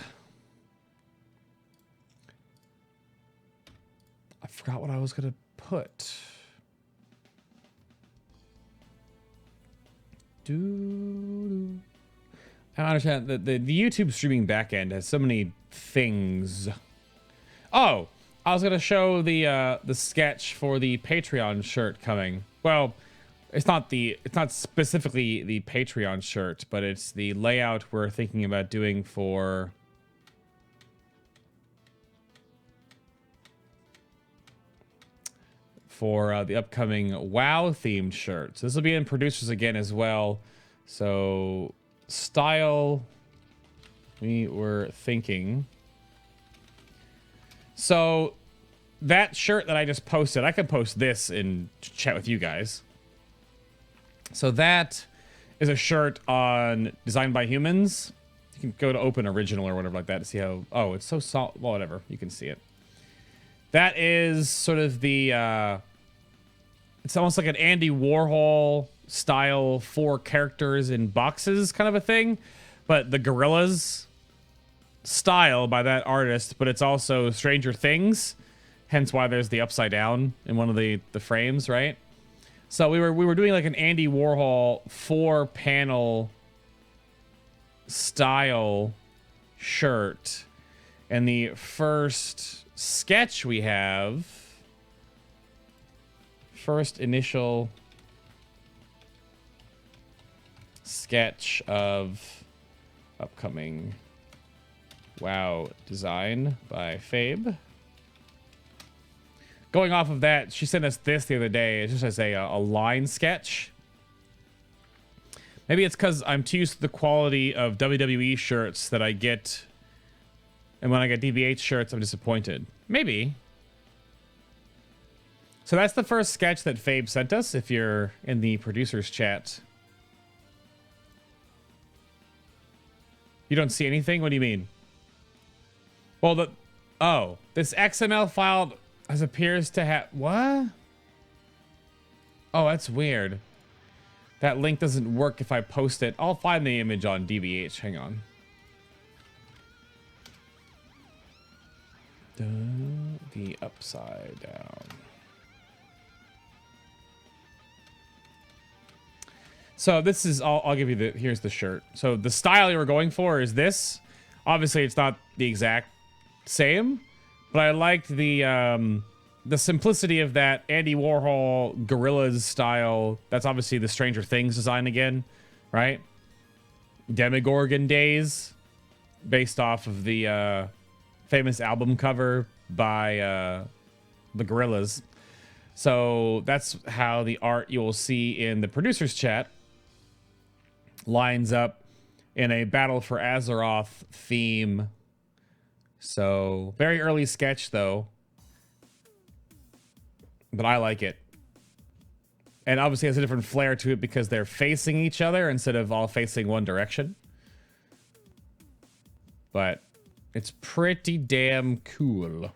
I forgot what I was going to put. I don't understand. The YouTube streaming backend has so many things. Oh, I was gonna show the sketch for the Patreon shirt coming. Well, it's not specifically the Patreon shirt, but it's the layout we're thinking about doing for the upcoming WoW themed shirt. So this will be in producers again as well. So style, we were thinking. So that shirt that I just posted, I could post this in chat with you guys. So that is a shirt on Designed by Humans. You can go to open original or whatever like that to see how, oh, it's so soft. Well, whatever, you can see it. That is sort of the, it's almost like an Andy Warhol style 4 characters in boxes kind of a thing. But the gorillas style by that artist, but it's also Stranger Things. Hence why there's the upside down in one of the frames, right? So we were doing like an Andy Warhol 4-panel style shirt. And the first sketch we have, first initial sketch of upcoming WoW design by Fabe. Going off of that, she sent us this the other day. It's just as a line sketch. Maybe it's because I'm too used to the quality of WWE shirts that I get. And when I get DVH shirts, I'm disappointed. Maybe. So that's the first sketch that Fabe sent us, if you're in the producers chat. You don't see anything? What do you mean? Well, this XML file appears to have, what? Oh, that's weird. That link doesn't work if I post it. I'll find the image on DVH. Hang on. The upside down. So this is, I'll give you here's the shirt. So the style you were going for is this. Obviously it's not the exact same, but I liked the simplicity of that Andy Warhol gorillas style. That's obviously the Stranger Things design again, right? Demogorgon days, based off of the famous album cover by the Gorillas. So that's how the art you will see in the producers chat lines up in a Battle for Azeroth theme. So very early sketch though, but I like it. And obviously it has a different flair to it because they're facing each other instead of all facing one direction. But it's pretty damn cool.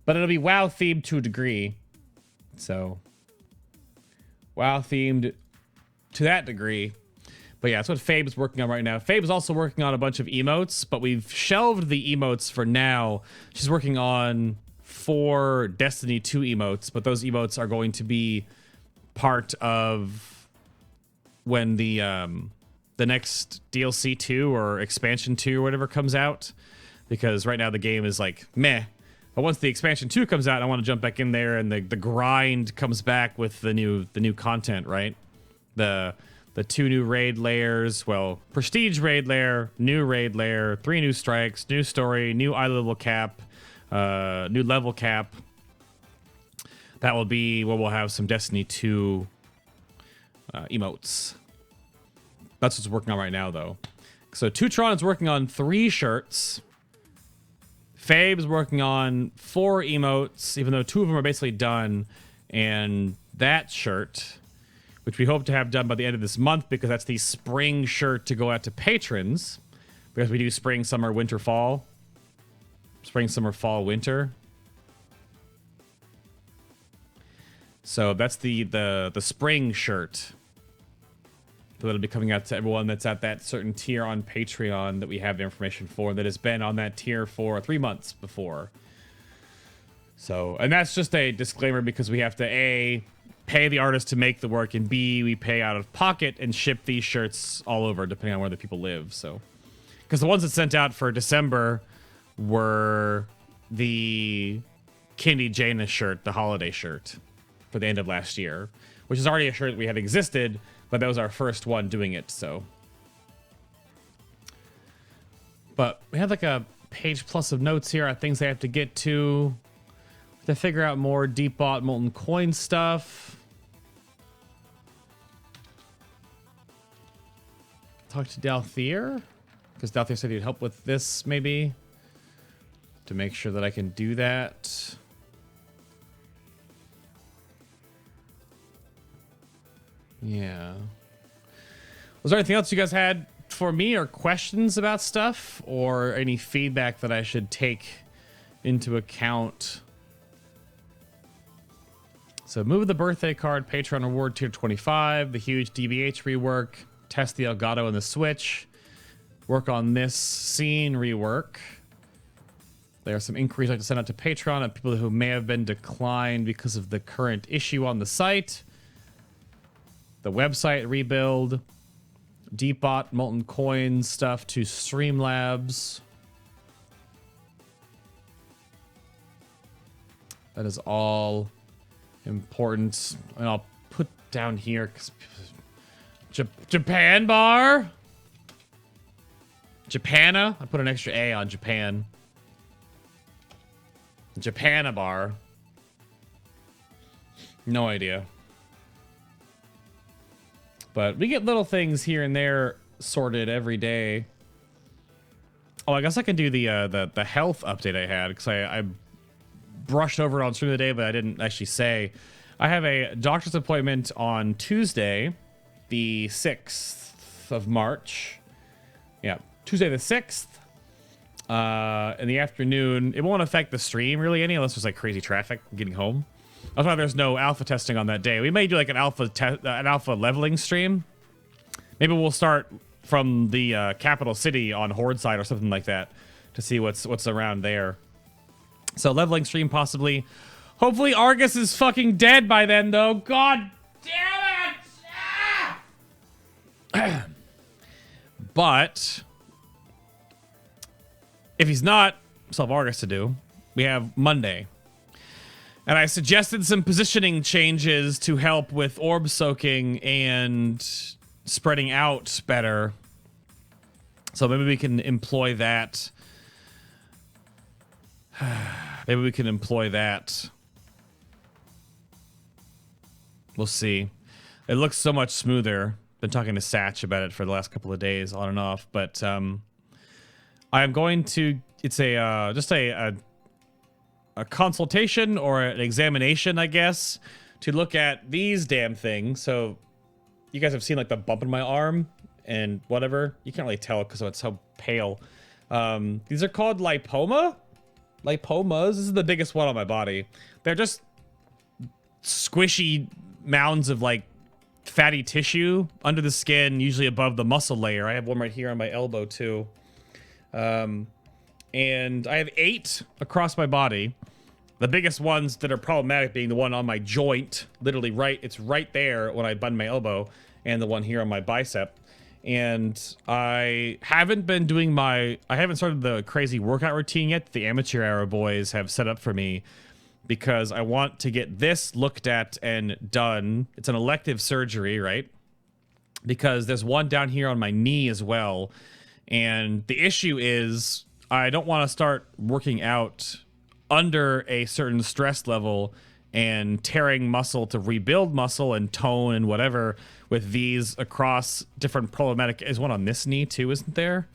But it'll be WoW themed to a degree. So WoW themed to that degree. But yeah, that's what Fabe's working on right now. Fabe's also working on a bunch of emotes, but we've shelved the emotes for now. She's working on 4 Destiny 2 emotes, but those emotes are going to be part of when the next DLC 2 or expansion 2 or whatever comes out. Because right now the game is like meh. But once the expansion 2 comes out, I want to jump back in there and the grind comes back with the new content, right? The 2 new raid layers, well, prestige raid layer, new raid layer, 3 new strikes, new story, new eye level cap, new level cap. That will be where we'll have some Destiny 2 emotes. That's what's working on right now, though. So Tutron is working on 3 shirts. Fabe's working on 4 emotes, even though 2 of them are basically done. And that shirt, which we hope to have done by the end of this month, because that's the spring shirt to go out to patrons. Because we do spring, summer, winter, fall. Spring, summer, fall, winter. So that's the spring shirt. That'll be coming out to everyone that's at that certain tier on Patreon that we have the information for, that has been on that tier for 3 months before. So, and that's just a disclaimer because we have to A, pay the artist to make the work, and B, we pay out of pocket and ship these shirts all over depending on where the people live. So, because the ones that sent out for December were the Kindy Janus shirt, the holiday shirt for the end of last year, which is already a shirt that we had existed, but that was our first one doing it, so. But we have like a page plus of notes here on things I have to get to figure out more deep bought molten coin stuff. Talk to Dalthier, because Dalthier said he'd help with this maybe, to make sure that I can do that. Yeah. Was there anything else you guys had for me, or questions about stuff, or any feedback that I should take into account? So move the birthday card, Patron reward tier 25, the huge DBH rework, test the Elgato and the Switch, work on this scene rework. There are some inquiries I'd like to send out to Patreon of people who may have been declined because of the current issue on the site. The website rebuild, Deepbot, Molten Coin stuff to Streamlabs. That is all important. And I'll put down here, because Japan bar? Japana? I put an extra A on Japan. Japana bar. No idea. But we get little things here and there sorted every day. Oh, I guess I can do the health update I had, because I brushed over it on stream today, but I didn't actually say. I have a doctor's appointment on Tuesday, the 6th of March. Yeah, Tuesday the 6th. In the afternoon. It won't affect the stream really any, unless there's like crazy traffic getting home. That's why there's no alpha testing on that day. We may do like an alpha leveling stream. Maybe we'll start from the capital city on Horde side or something like that to see what's around there. So leveling stream possibly. Hopefully Argus is fucking dead by then though. God damn it! Ah! But if he's not, still have Argus to do. We have Monday. And I suggested some positioning changes to help with orb soaking and spreading out better. So maybe we can employ that. Maybe we can employ that. We'll see. It looks so much smoother. Been talking to Satch about it for the last couple of days, on and off. But I'm going to... It's a just a consultation or an examination, I guess, to look at these damn things. So you guys have seen like the bump in my arm and whatever. You can't really tell because it's so pale. These are called lipomas. This is the biggest one on my body. They're just squishy mounds of like fatty tissue under the skin, usually above the muscle layer. I have one right here on my elbow too. And I have 8 across my body. The biggest ones that are problematic being the one on my joint, literally it's right there when I bend my elbow, and the one here on my bicep. And I haven't started the crazy workout routine yet that the Amateur Hour boys have set up for me, because I want to get this looked at and done. It's an elective surgery, right? Because there's one down here on my knee as well. And the issue is I don't want to start working out under a certain stress level and tearing muscle to rebuild muscle and tone and whatever with these across different problematic. Is one on this knee too, isn't there?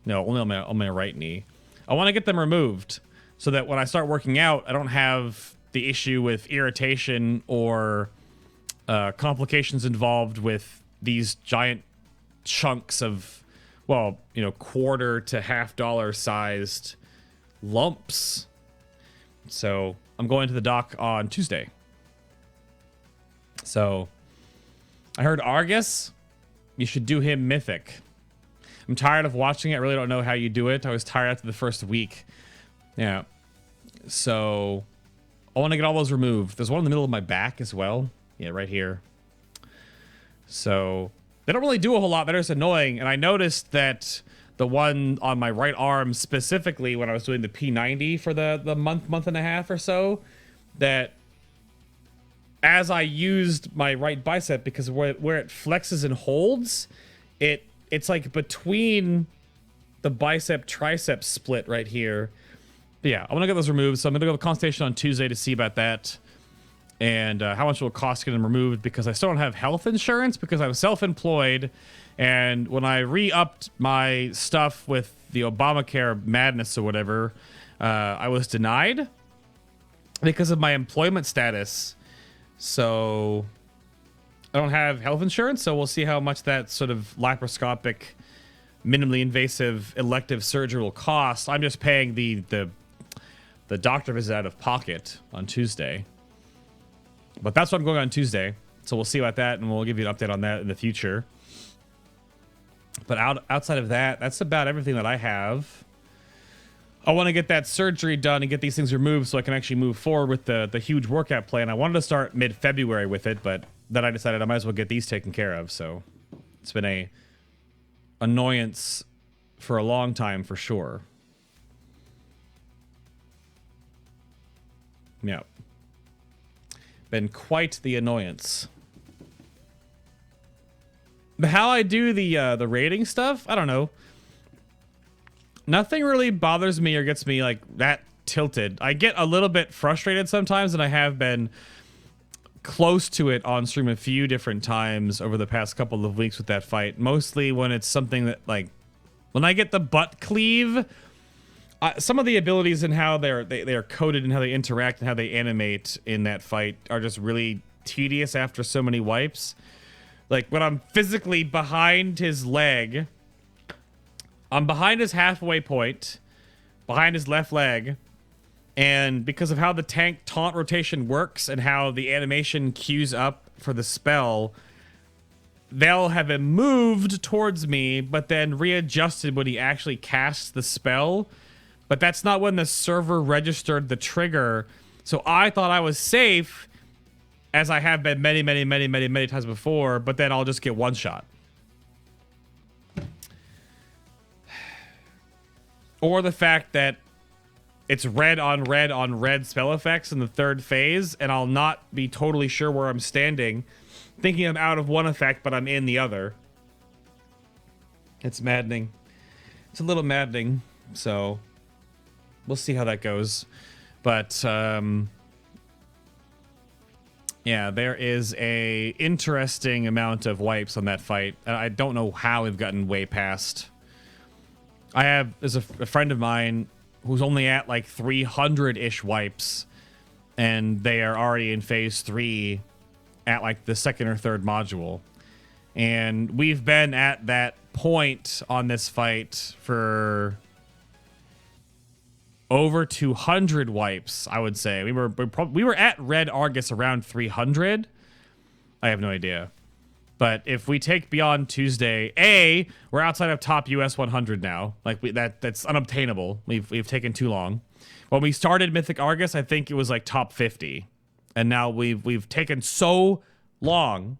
No, only on my right knee. I want to get them removed so that when I start working out, I don't have the issue with irritation or complications involved with these giant chunks of, well, you know, quarter to $50 sized lumps. So I'm going to the doc on Tuesday. So I heard Argus, you should do him Mythic. I'm tired of watching it. I really don't know how you do it. I was tired after the first week. Yeah. So I want to get all those removed. There's one in the middle of my back as well. Yeah, right here. So they don't really do a whole lot. They're just annoying. And I noticed that the one on my right arm specifically when I was doing the P90 for the month and a half or so, that as I used my right bicep, because where it flexes and holds, it's like between the bicep tricep split right here. But yeah, I want to get those removed. So I'm going to go to the consultation on Tuesday to see about that. And how much it will cost to get them removed, because I still don't have health insurance because I'm self-employed. And when I re-upped my stuff with the Obamacare madness or whatever, I was denied because of my employment status. So I don't have health insurance, so we'll see how much that sort of laparoscopic, minimally invasive elective surgery will cost. I'm just paying the doctor visit out of pocket on Tuesday. But that's what I'm going on Tuesday. So we'll see about that, and we'll give you an update on that in the future. But outside of that, that's about everything that I have. I want to get that surgery done and get these things removed so I can actually move forward with the huge workout plan. I wanted to start mid-February with it, but then I decided I might as well get these taken care of. So it's been a annoyance for a long time for sure. Yeah. Been quite the annoyance. But how I do the rating stuff, I don't know. Nothing really bothers me or gets me like that tilted. I get a little bit frustrated sometimes, and I have been close to it on stream a few different times over the past couple of weeks with that fight. Mostly when it's something that, like, when I get the butt cleave, some of the abilities and how they are coded and how they interact and how they animate in that fight are just really tedious after so many wipes. Like when I'm physically behind his leg, I'm behind his halfway point, behind his left leg, and because of how the tank taunt rotation works and how the animation queues up for the spell, they'll have him moved towards me, but then readjusted when he actually casts the spell. But that's not when the server registered the trigger. So I thought I was safe, as I have been many times before, but then I'll just get one shot. Or the fact that it's red on red spell effects in the third phase, and I'll not be totally sure where I'm standing, thinking I'm out of one effect, but I'm in the other. It's maddening. It's a little maddening, so we'll see how that goes. But yeah, there is a interesting amount of wipes on that fight. I don't know how we've gotten way past. There's a friend of mine who's only at like 300-ish wipes, and they are already in phase 3 at like the second or third module. And we've been at that point on this fight for over 200 wipes, I would say. We were at Red Argus around 300. I have no idea. But if we take beyond Tuesday, we're outside of top US 100 now. Like that's unobtainable. We've taken too long. When we started Mythic Argus, I think it was like top 50. And now we've taken so long.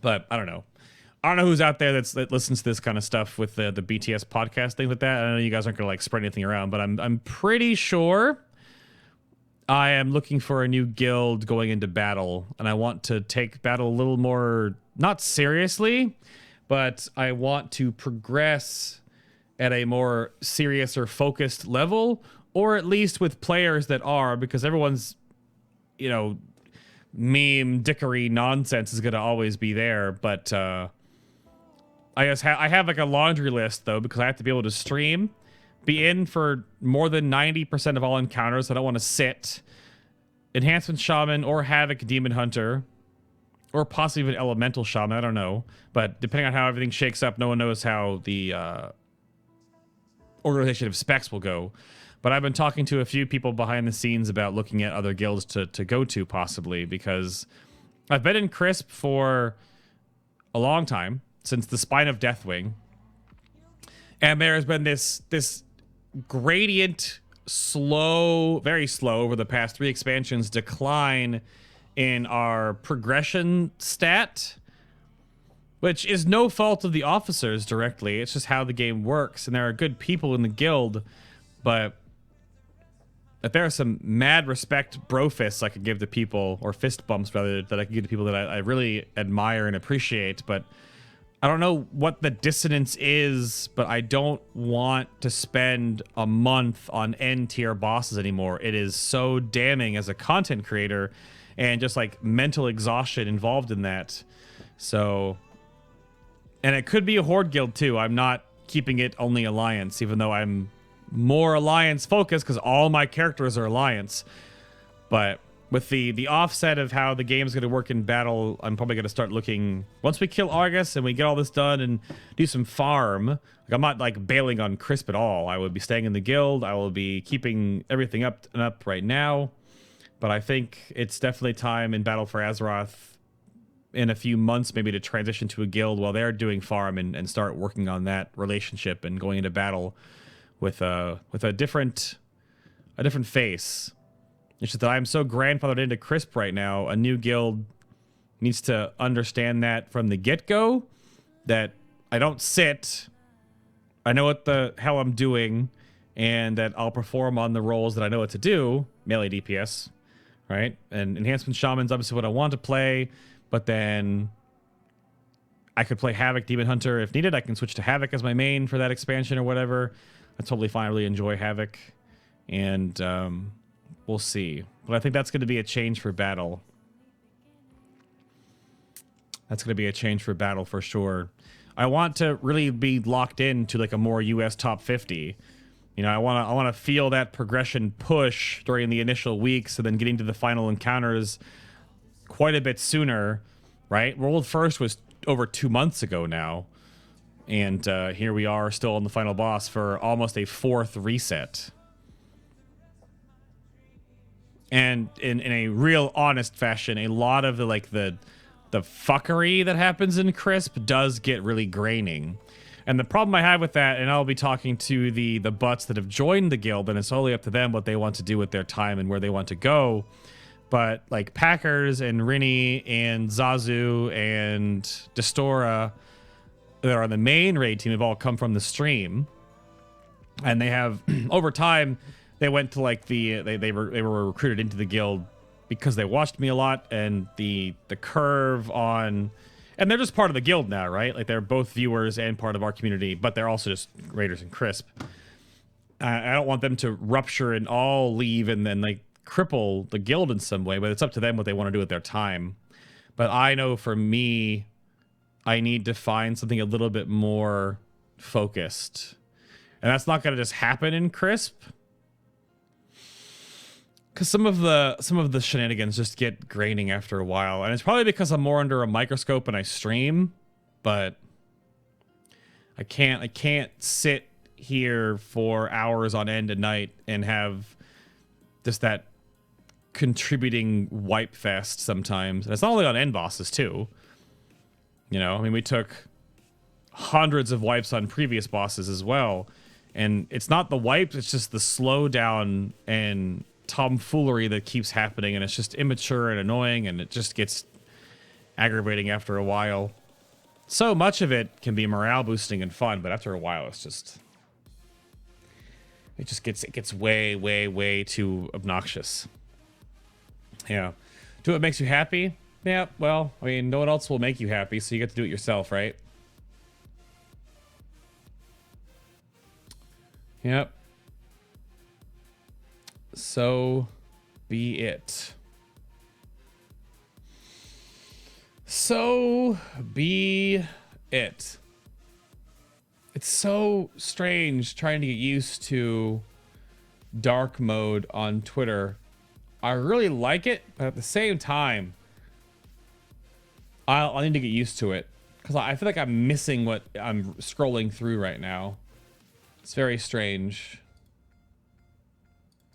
But I don't know. I don't know who's out there that listens to this kind of stuff with the BTS podcast, things like that. I know you guys aren't gonna like spread anything around, but I'm pretty sure I am looking for a new guild going into battle, and I want to take battle a little more, not seriously, but I want to progress at a more serious or focused level, or at least with players that are, because everyone's, you know, meme dickery nonsense is going to always be there. But I guess I have like a laundry list though, because I have to be able to stream, be in for more than 90% of all encounters. I don't want to sit. Enhancement Shaman or Havoc Demon Hunter, or possibly even Elemental Shaman, I don't know. But depending on how everything shakes up, no one knows how the organization of specs will go. But I've been talking to a few people behind the scenes about looking at other guilds to go to possibly, because I've been in Crisp for a long time, since the Spine of Deathwing. And there has been this gradient, slow, very slow over the past 3 expansions, decline in our progression stat, which is no fault of the officers directly. It's just how the game works, and there are good people in the guild, but there are some mad respect brofists I could give to people, or fist bumps rather, that I could give to people that I really admire and appreciate, but I don't know what the dissonance is, but I don't want to spend a month on N-tier bosses anymore. It is so damning as a content creator, and just like mental exhaustion involved in that. So, and it could be a Horde guild too. I'm not keeping it only Alliance, even though I'm more Alliance focused because all my characters are Alliance. But with the offset of how the game's going to work in battle, I'm probably going to start looking, once we kill Argus and we get all this done and do some farm. Like, I'm not like bailing on Crisp at all. I will be staying in the guild. I will be keeping everything up and up right now. But I think it's definitely time in Battle for Azeroth in a few months maybe to transition to a guild while they're doing farm and start working on that relationship and going into battle with a different face. It's just that I'm so grandfathered into Crisp right now. A new guild needs to understand that from the get-go, that I don't sit, I know what the hell I'm doing, and that I'll perform on the roles that I know what to do, melee DPS, right? And Enhancement Shaman's obviously what I want to play, but then I could play Havoc Demon Hunter if needed. I can switch to Havoc as my main for that expansion or whatever. That's totally fine. I really enjoy Havoc. And we'll see. But I think that's going to be a change for battle. That's going to be a change for battle for sure. I want to really be locked into like a more US top 50. You know, I want to feel that progression push during the initial weeks and then getting to the final encounters quite a bit sooner, right? World First was over 2 months ago now. And here we are still on the final boss for almost a 4th reset. And in a real honest fashion, a lot of the fuckery that happens in Crisp does get really graining. And the problem I have with that, and I'll be talking to the butts that have joined the guild, and it's only up to them what they want to do with their time and where they want to go. But like Packers and Rini and Zazu and Destora that are on the main raid team have all come from the stream. And they have, over time, they went to like they were recruited into the guild because they watched me a lot, and the curve on, and they're just part of the guild now, right? Like they're both viewers and part of our community, but they're also just raiders and Crisp. I don't want them to rupture and all leave and then like cripple the guild in some way, but it's up to them what they want to do with their time. But I know for me, I need to find something a little bit more focused, and that's not going to just happen in Crisp. Because some of the shenanigans just get graining after a while, and it's probably because I'm more under a microscope and I stream, but I can't sit here for hours on end at night and have just that contributing wipe fest sometimes. And it's not only on end bosses too. You know, I mean, we took hundreds of wipes on previous bosses as well, and it's not the wipes, it's just the slowdown and tomfoolery that keeps happening, and it's just immature and annoying, and it just gets aggravating after a while. So much of it can be morale boosting and fun, but after a while it gets way too obnoxious. Yeah. Do what makes you happy? Yeah, well, I mean, no one else will make you happy, so you get to do it yourself, right? Yep. So be it. So be it. It's so strange trying to get used to dark mode on Twitter. I really like it, but at the same time, I need to get used to it because I feel like I'm missing what I'm scrolling through right now. It's very strange.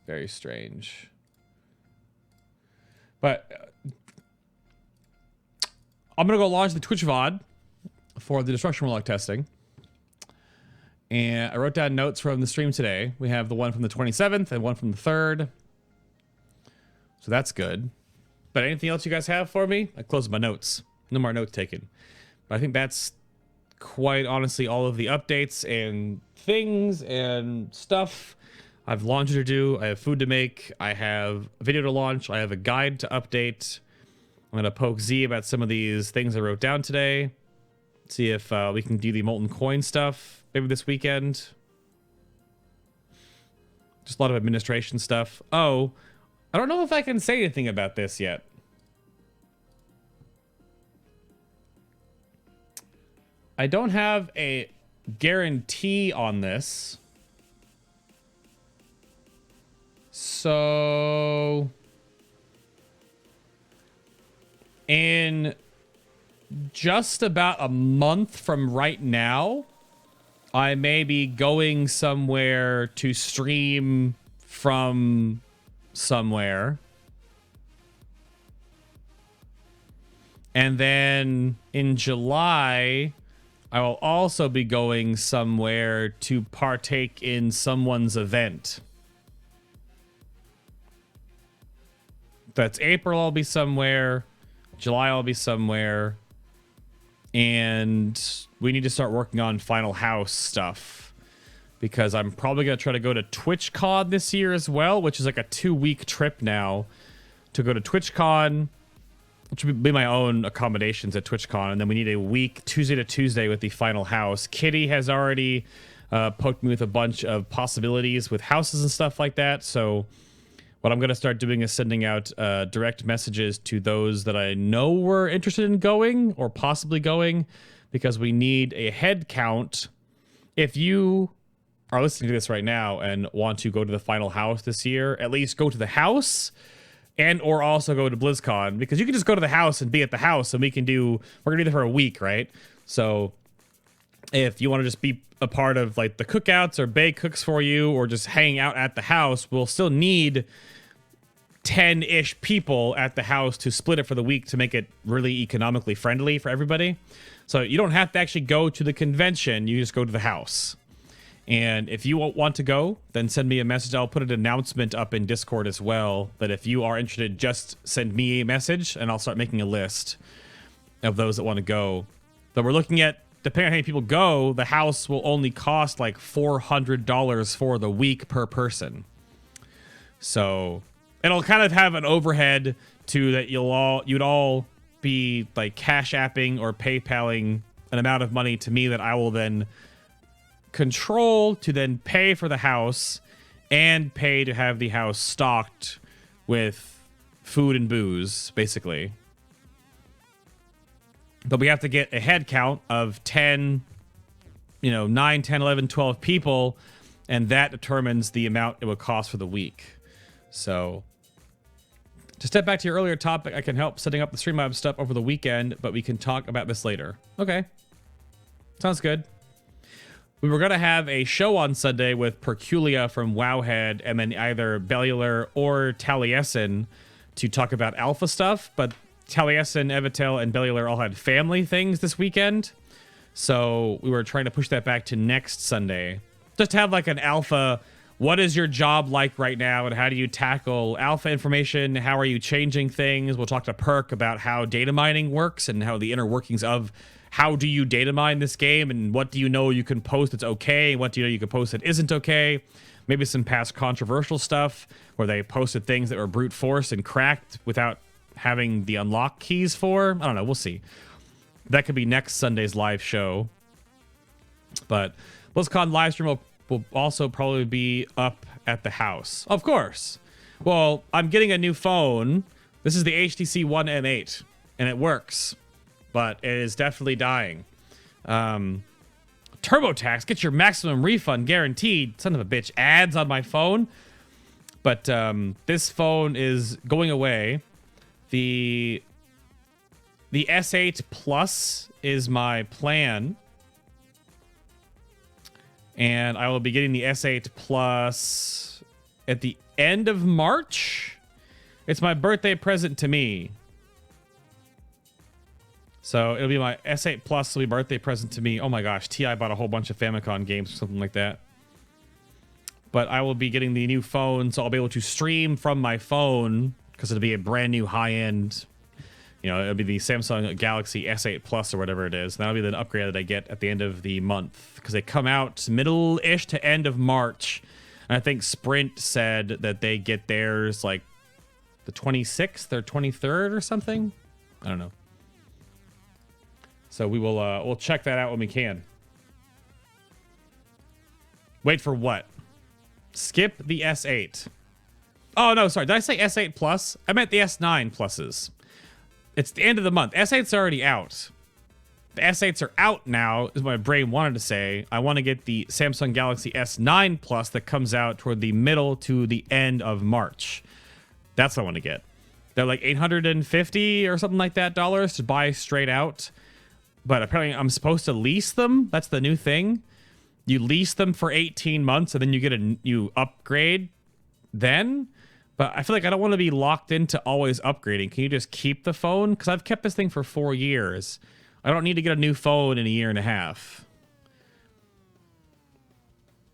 Very strange. But I'm going to go launch the Twitch VOD for the Destruction Warlock testing. And I wrote down notes from the stream today. We have the one from the 27th and one from the 3rd. So that's good. But anything else you guys have for me? I closed my notes. No more notes taken. But I think that's quite honestly all of the updates and things and stuff. I have laundry to do. I have food to make. I have a video to launch. I have a guide to update. I'm going to poke Z about some of these things I wrote down today. See if we can do the Molten Coin stuff maybe this weekend. Just a lot of administration stuff. Oh, I don't know if I can say anything about this yet. I don't have a guarantee on this. So in just about a month from right now, I may be going somewhere to stream from somewhere. And then in July, I will also be going somewhere to partake in someone's event. That's April, I'll be somewhere. July, I'll be somewhere. And we need to start working on Final House stuff. Because I'm probably going to try to go to TwitchCon this year as well, which is like a 2-week trip now to go to TwitchCon, which will be my own accommodations at TwitchCon. And then we need a week, Tuesday to Tuesday, with the Final House. Kitty has already poked me with a bunch of possibilities with houses and stuff like that. So what I'm going to start doing is sending out direct messages to those that I know were interested in going or possibly going, because we need a head count. If you are listening to this right now and want to go to the Final House this year, at least go to the house and or also go to BlizzCon, because you can just go to the house and be at the house and we're going to be there for a week, right? So if you want to just be a part of like the cookouts or Bay cooks for you or just hang out at the house, we'll still need 10-ish people at the house to split it for the week to make it really economically friendly for everybody. So you don't have to actually go to the convention, you just go to the house. And if you want to go, then send me a message. I'll put an announcement up in Discord as well, that if you are interested, just send me a message and I'll start making a list of those that want to go. But we're looking at, depending on how many people go, the house will only cost like $400 for the week per person. So it'll kind of have an overhead to that you'd all be like cash apping or PayPaling an amount of money to me that I will then control to then pay for the house and pay to have the house stocked with food and booze, basically. But we have to get a head count of 10, 9, 10, 11, 12 people, and that determines the amount it would cost for the week. So to step back to your earlier topic, I can help setting up the stream lab stuff over the weekend, but we can talk about this later. Okay. Sounds good. We were going to have a show on Sunday with Perculia from Wowhead and then either Bellular or Taliesin to talk about alpha stuff, but Taliesin, Evitel, and Bellular all had family things this weekend. So we were trying to push that back to next Sunday. Just to have like an alpha, what is your job like right now and how do you tackle alpha information? How are you changing things? We'll talk to Perk about how data mining works and how the inner workings of how do you data mine this game and what do you know you can post that's okay, what do you know you can post that isn't okay. Maybe some past controversial stuff where they posted things that were brute force and cracked without having the unlock keys for. I don't know, we'll see. That could be next Sunday's live show. But BlizzCon live stream will also probably be up at the house. Of course. Well, I'm getting a new phone. This is the HTC One M8, and it works, but it is definitely dying. TurboTax, get your maximum refund guaranteed. Son of a bitch, ads on my phone. But this phone is going away. The S8 Plus is my plan. And I will be getting the S8 Plus at the end of March. It's my birthday present to me. So it'll be my S8 Plus will be birthday present to me. Oh my gosh, T.I. bought a whole bunch of Famicom games or something like that. But I will be getting the new phone, so I'll be able to stream from my phone because it'll be a brand new high-end, you know, it'll be the Samsung Galaxy S8 Plus or whatever it is. And that'll be the upgrade that I get at the end of the month because they come out middle-ish to end of March. And I think Sprint said that they get theirs like the 26th or 23rd or something. I don't know. So we will we'll check that out when we can. Wait for what? Skip the S8. Oh no, sorry. Did I say S8 Plus? I meant the S9 Pluses. It's the end of the month. S8's already out. The S8s are out now, is what my brain wanted to say. I want to get the Samsung Galaxy S9 Plus that comes out toward the middle to the end of March. That's what I want to get. They're like $850 or something like that dollars to buy straight out. But apparently I'm supposed to lease them. That's the new thing. You lease them for 18 months and then you get you upgrade then. But I feel like I don't want to be locked into always upgrading. Can you just keep the phone? Because I've kept this thing for 4 years. I don't need to get a new phone in a year and a half.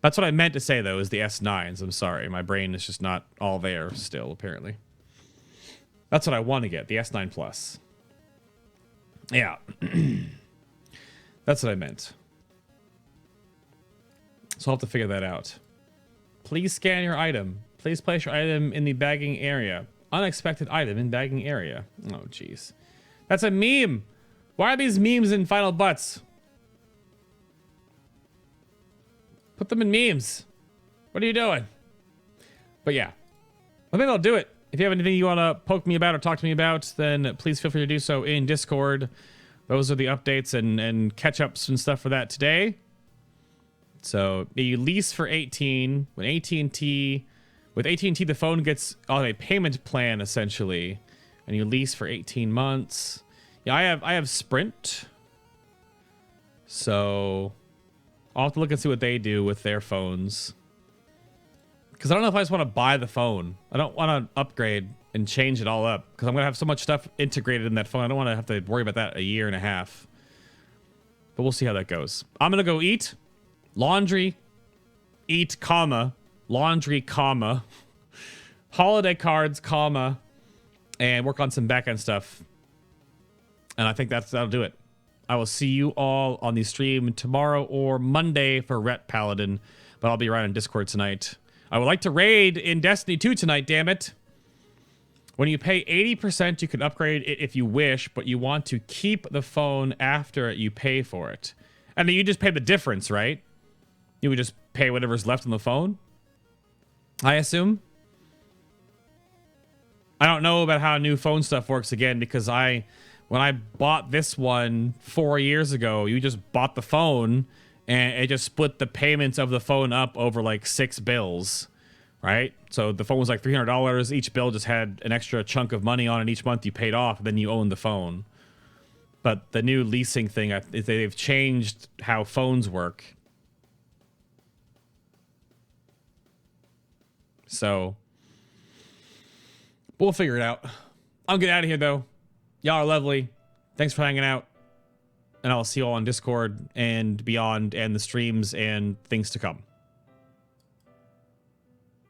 That's what I meant to say, though, is the S9s. I'm sorry. My brain is just not all there still, apparently. That's what I want to get, the S9 Plus. Yeah. That's what I meant. So I'll have to figure that out. Please scan your item. Please place your item in the bagging area. Unexpected item in bagging area. Oh, jeez. That's a meme. Why are these memes in Final Butts? Put them in memes. What are you doing? But yeah. I think that'll do it. If you have anything you want to poke me about or talk to me about, then please feel free to do so in Discord. Those are the updates and catch-ups and stuff for that today. So you lease for 18. When AT&T... With AT&T, the phone gets on a payment plan, essentially. And you lease for 18 months. Yeah, I have Sprint. So I'll have to look and see what they do with their phones. Because I don't know if I just want to buy the phone. I don't want to upgrade and change it all up. Because I'm going to have so much stuff integrated in that phone. I don't want to have to worry about that a year and a half. But we'll see how that goes. I'm going to go eat. Laundry. Eat, comma. Laundry, comma. Holiday cards, comma. And work on some back-end stuff. And I think that'll do it. I will see you all on the stream tomorrow or Monday for Ret Paladin. But I'll be around in Discord tonight. I would like to raid in Destiny 2 tonight, damn it. When you pay 80%, you can upgrade it if you wish, but you want to keep the phone after you pay for it. And then you just pay the difference, right? You would just pay whatever's left on the phone, I assume. I don't know about how new phone stuff works again, because when I bought this one 4 years ago, you just bought the phone and it just split the payments of the phone up over like 6 bills, right? So the phone was like $300. Each bill just had an extra chunk of money on it each month you paid off, and then you owned the phone. But the new leasing thing, they've changed how phones work. So we'll figure it out. I'll get out of here, though. Y'all are lovely. Thanks for hanging out. And I'll see you all on Discord and beyond and the streams and things to come.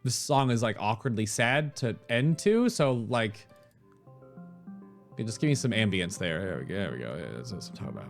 This song is like awkwardly sad to end to, so like, just give me some ambience there. There we go. Yeah, that's what I'm talking about.